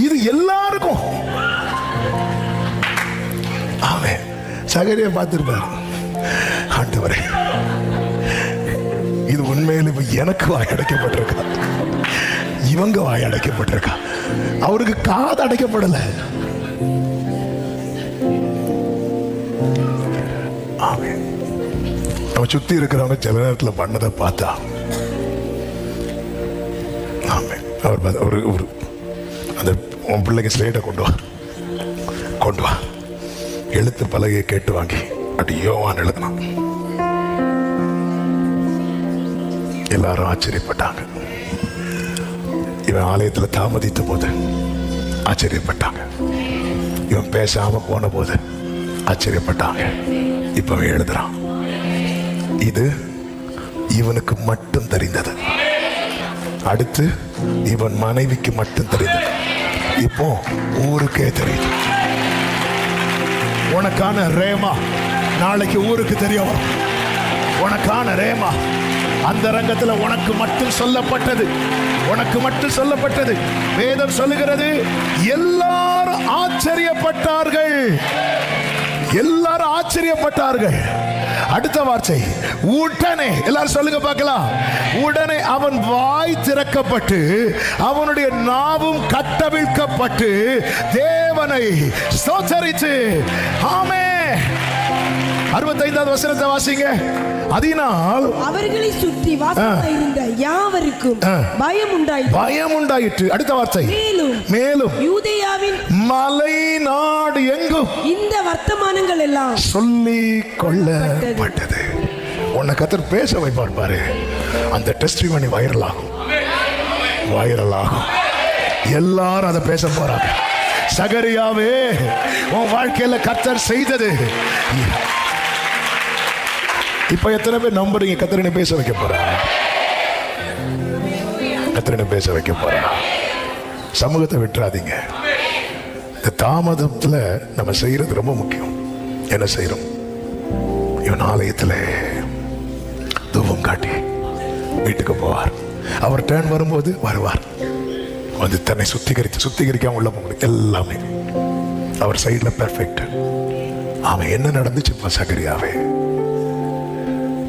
இது எல்லாருக்கும் ஆமென். சகரியா பார்த்திருப்பார், ஆண்டவரே இது உண்மையில் இப்ப எனக்கு வாய் அடைக்கப்பட்டிருக்கா, இவங்க வாய் அடைக்கப்பட்டிருக்கா. அவருக்கு காது அடைக்கப்படல. ஆமென். நம்ம சுத்தி இருக்கிறவங்க சில நேரத்தில் பண்ணதை பார்த்தா, ஆமென், அவர் ஒரு அந்த உன் பிள்ளைக்கு ஸ்லேட்டை கொண்டு வா எழுத்து பலகையை கேட்டு வாங்கி அப்படி யோவான் எழுதினான். எல்லாரும் ஆச்சரியப்பட்டாங்க. இவன் ஆலயத்தில் தாமதித்த போது ஆச்சரியப்பட்டாங்க. இவன் பேசாம போன போது ஆச்சரியப்பட்டாங்க. இப்ப எழுதுறான், இது இவனுக்கு மட்டும் தெரிந்தது. அடுத்து இவன் மனைவிக்கு மட்டும் தெரிந்தது. இப்போ ஊருக்கே தெரியுது. உனக்கான ரேமா நாளைக்கு ஊருக்கு தெரிய வரும். உனக்கான ரேமா அந்த ரங்கத்தில் உனக்கு மட்டும் சொல்லப்பட்டது, உனக்கு மட்டும் சொல்லப்பட்டது. வேதம் சொல்லுகிறது, எல்லாரும் ஆச்சரியப்பட்டார்கள், எல்லாரும் ஆச்சரியப்பட்டார்கள். அடுத்த வார்த்தை உடனே, எல்லாரும் சொல்லுங்க பார்க்கலாம். உடனே அவன் வாய் திறக்கப்பட்டு அவனுடைய நாவும் கட்டவிழ்க்கப்பட்டு தேவனை ஸ்தோத்தரித்து, ஆமென். 65வது வசனத்தை வாசிங்க. அதனால் அவர்களை சுற்றி வாசமாயிருந்த யாவருக்கும் பயம் உண்டாயிற்று. அடுத்த வார்த்தை, மேலும் யூதேயாவின் மலை நாடு எங்கும் இந்த வர்த்தமானங்கள் எல்லாம் சொல்லி கொள்ளப்பட்டது. உன்னை கர்த்தர் பேச வைப்பார் பாரு. அந்த டெஸ்டிமனி வைரல் ஆகும். எல்லாரும் அதை பேச போறாங்க. சகரியாவே, உன் வாழ்க்கையில கர்த்தர் செய்தது. இப்ப எத்தனை பேர் நம்புறீங்க கர்த்தரை பேச வைக்க போறா? கர்த்தரை பேச வைக்க போறா. சமூகத்தை விட்டுறாதீங்க. இந்த தாமதத்துல நம்ம செய்யறது ரொம்ப முக்கியம். என்ன செய்யறோம்? இவன் ஆலயத்துல தூபம் காட்டி வீட்டுக்கு போவார். அவர் டர்ன் வரும்போது வருவார். வந்து தன்னை சுத்திகரிக்காம உள்ள போக எல்லாமே அவர் சைட்ல பெர்ஃபெக்ட். அவன் என்ன நடந்துச்சு சகரியாவே?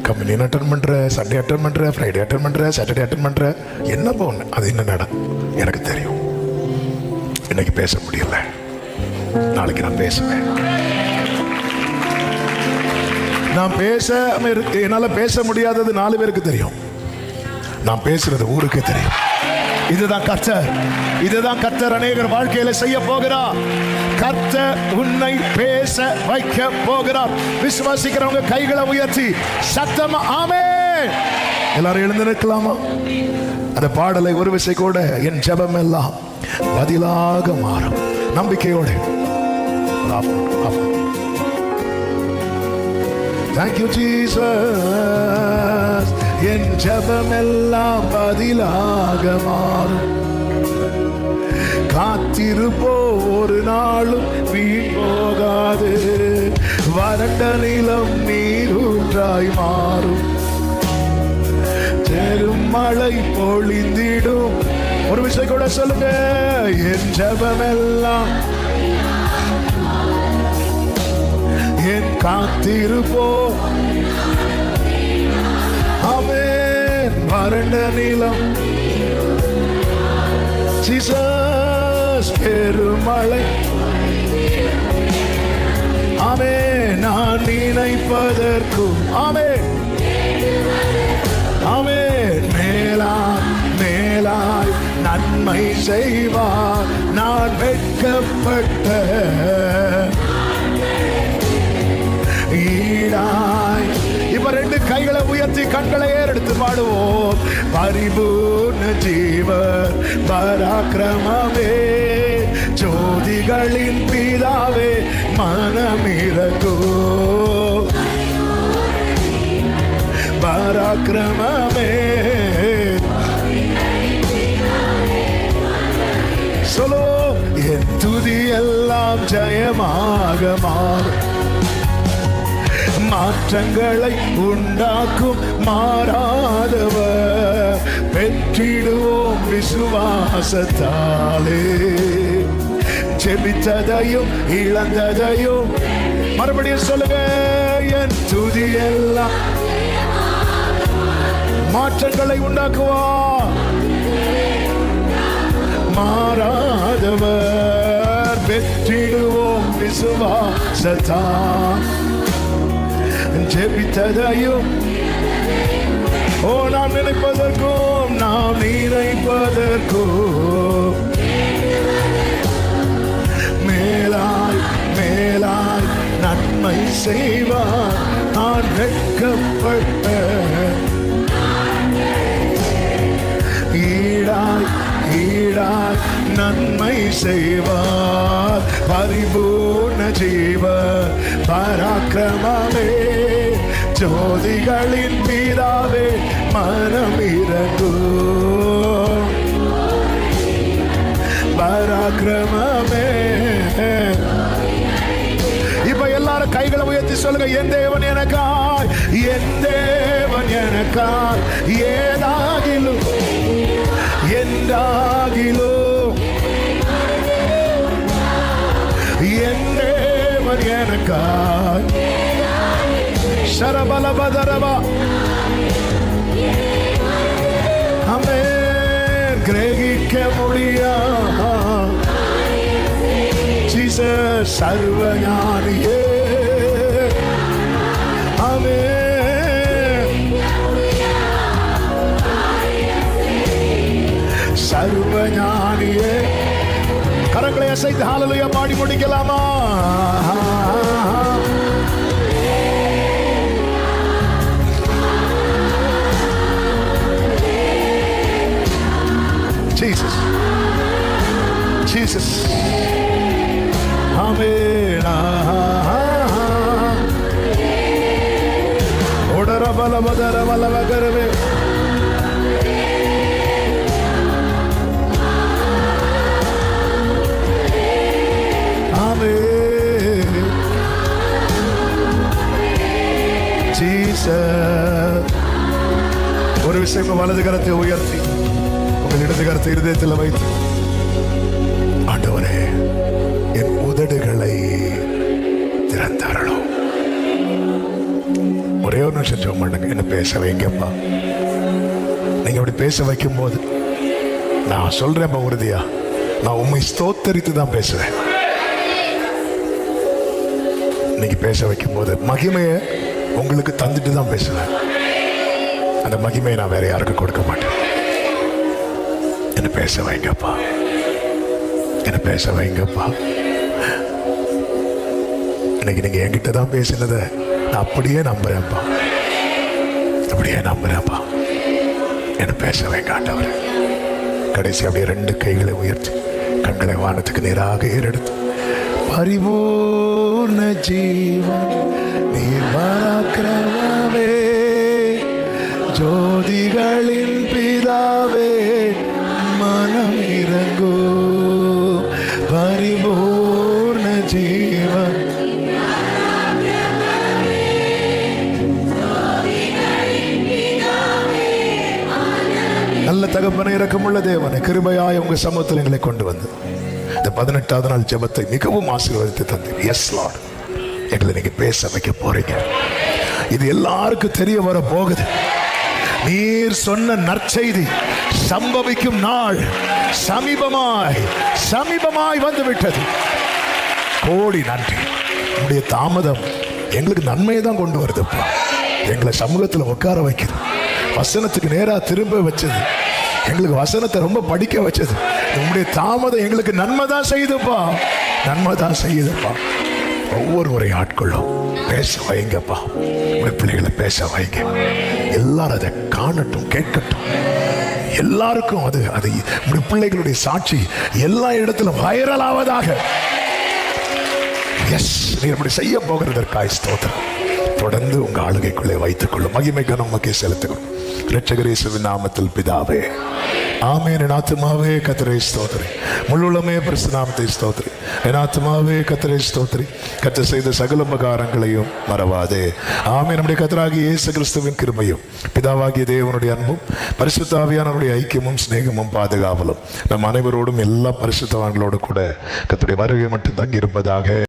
கம்யூனியன் அட்டன் பண்ற, சண்டே அட்டன் பண்ற, ஃப்ரைடே அட்டன் பண்ற, சாட்டர்டே அட்டன் பண்ற, என்ன போன அது என்ன எனக்கு தெரியும். இன்னைக்கு பேச முடியல, நாளைக்கு நான் பேசுவேன். நான் என்னால பேச முடியாதது 4 பேருக்கு தெரியும். நான் பேசுறது ஊருக்கே தெரியும். இதுதான் கர்த்தர் அநேகர் வாழ்க்கையில செய்ய போகிறார். கர்த்தர் உன்னை பேச வைக்க போகிறார். விசுவாசிக்கிறவங்க கைகளை உயர்த்தி சத்தமா ஆமென். எல்லாரும் எழுந்து நிற்கலாமா? அந்த பாடலை ஒரு விசை கூட, என் ஜெபம் எல்லாம் பதிலாக மாறும். நம்பிக்கையோடு. Thank you Jesus. என் ஜெபம் எல்லாம் பதிலாக மாறும். காத்திருப்போ ஒரு நாளும் வீண் போகாது. வறண்ட நிலம் நீரூற்றாய் மாறும். பெரும் மழை பொழிந்திடும். ஒரு விஷயம் கூட சொல்லுங்க, என் ஜெபம் எல்லாம் என் காத்திருப்போ ஆமென். வறண்ட நிலம் ஜீசஸ் பெருமழை ஆமென். நான் நினைப்பதற்கும் ஆமென் ஆமென் மேலாய் நன்மை செய்வார். நான் வெட்கப்பட்ட ஈடாய். இப்ப 2 கைகளை உயர்த்தி கண்களை ஏறெடுத்து பாடுவோம். பரிபூர்ண ஜீவர் பராக்கிரமமே, ஜோதிகளின் பிதாவே மனமிரங்கோ. பராக்கிரமமே சொல்லோ, என் துதி எல்லாம் எல்லாம் ஜெயமாக மாறும். மாற்றங்களை உண்டாக்கும் மாறாதவர், வெற்றிடுவோம் விசுவாசத்தாலே. ஜெபித்ததையும் இழந்ததையும் மறுபடியும் சொல்லுங்க, என் துதி எல்லாம் மாற்றங்களை உண்டாக்குவார். மாறாதவர், வெற்றிடுவோம் விசுவாசத்தால். ஜெபித்ததையும் நாம் நினைப்பதற்கும் மேலாய் மேலாய் நன்மை செய்வார். நான் வெட்கப்பட்ட ஈடாய் ஈடாய் நன்மை செய்வார். பரிபூர்ண ஜீவ பராக்கிரமமே, ஜோதிகளின் பிதாவே மனம் இரங்கும். பராக்கிரமமே. இப்ப எல்லாரும் கைகளை உயர்த்தி சொல்லுங்க, என் தேவன் எனக்காய், என் தேவன் எனக்காய் ஏதாகிலும் என்றாகிலும், என் தேவன் எனக்காய். சரபலபதரபா ஆமென். கிரகிக்க முடியாது ஜீசஸ் சர்வஞானியே. ஆமென். சர்வஞானியே. கரங்களை அசைத்து ஹல்லேலூயா பாடி முடிக்கலாமா? Jesus, Jesus, Amen. Odara bala badara bala bagarve. Amen. Jesus. ஒரு விஷயம் வலது கரத்தை உயர்த்தி இடது கரத்தை இருதயத்தில் வைத்து, ஆண்டவரே என் உதடுகளை திறந்தாரணும். ஒரே ஒரு நிமிஷம் ஜெபம் பண்ணுங்க, என்ன பேச வைங்கப்பா. நீங்க அப்படி பேச வைக்கும் போது நான் சொல்றேன்ப்பா, உறுதியா நான் உண்மை ஸ்தோத்தரித்து தான் பேசுவேன். நீங்க பேச வைக்கும் போது மகிமையை உங்களுக்கு தந்துட்டு தான் பேசுவேன். அந்த மகிமையை நான் வேற யாருக்கும் கொடுக்க மாட்டேன். என்ன பேச வைங்கப்பா, என்ன பேச வைங்கப்பா. இன்னைக்கு நீங்க என்கிட்ட தான் பேசினத நான் அப்படியே நம்புறேன்ப்பா, அப்படியே நம்புறேன்ப்பா. என்ன பேச வைங்க ஆண்டவரே. கடைசி அப்படியே ரெண்டு கைகளை உயர்த்தி கண்களை வானத்துக்கு நேராக ஏறெடுத்து, பரிபூர்ண ஜீவன் நீர் பராக்கிரமமே, ஜோதிகளின் பிதாவே மனம் இறங்கோ. பரிபூர்ண ஜீவன் நல்ல தகப்பனை, இரக்கமுள்ள தேவனை, கிருபையாய் உங்க சமூகத்தில் எங்களை கொண்டு வந்து இந்த 18வது நாள் ஜெபத்தை மிகவும் ஆசீர்வதித்து தந்தீர். எஸ் லார்ட், எங்களை நீங்க பேச வைக்க போறீங்க. இது எல்லாருக்கும் தெரிய வர போகுது. நீர் சொன்ன நற்செய்தி சம்பவிக்கும் நாள் சமீபமாய் வந்து விட்டது. கோடி நன்றி. உங்களுடைய தாமதம் எங்களுக்கு நன்மையை தான் கொண்டு வருதுப்பா. எங்களை சமூகத்தில் உட்கார வைக்குது, வசனத்துக்கு நேரா திரும்ப வச்சது, எங்களுக்கு வசனத்தை ரொம்ப படிக்க வச்சது. உங்களுடைய தாமதம் எங்களுக்கு நன்மை தான் செய்யுதுப்பா, நன்மை தான் செய்யுதுப்பா. ஒவ்வொரு முறை ஆட்களும் பேச வைங்கப்பா. உங்களுடைய பிள்ளைகளை பேச வைங்க. எல்லாரும் அதை காணட்டும், கேட்கட்டும். எல்லாருக்கும் அது உங்களுடைய பிள்ளைகளுடைய சாட்சி எல்லா இடத்திலும் வைரல் ஆவதாக. எஸ், நீ அப்படி செய்ய போகிறதற்காய் ஸ்தோத்திரம். தொடர்ந்து உங்க ஆளுகைக்குள்ளே வைத்துக் கொள்ளும். மகிமை கனம் உமக்கே செலுத்துகிறோம் இரட்சகர் இயேசுவின் நாமத்தில் பிதாவே, ஆமென். என் ஆத்துமாவே கர்த்தரை ஸ்தோத்திரி, முழுவதுமே பரிசுத்த நாமத்தை ஸ்தோத்திரி. என் ஆத்துமாவே கர்த்தரை ஸ்தோத்திரி, கர்த்தர் செய்த சகல உபகாரங்களையும் மறவாதே. ஆமென். நம்முடைய கர்த்தராகிய இயேசு கிறிஸ்துவின் கிருபையும் பிதாவாகிய தேவனுடைய அன்பும் பரிசுத்த ஆவியானவருடைய ஐக்கியமும் சிநேகமும் பாதுகாவலும் நம் அனைவரோடும் எல்லா பரிசுத்தவான்களோடு கூட கர்த்தருடைய வருகை மட்டும் தங்கியிருப்பதாக.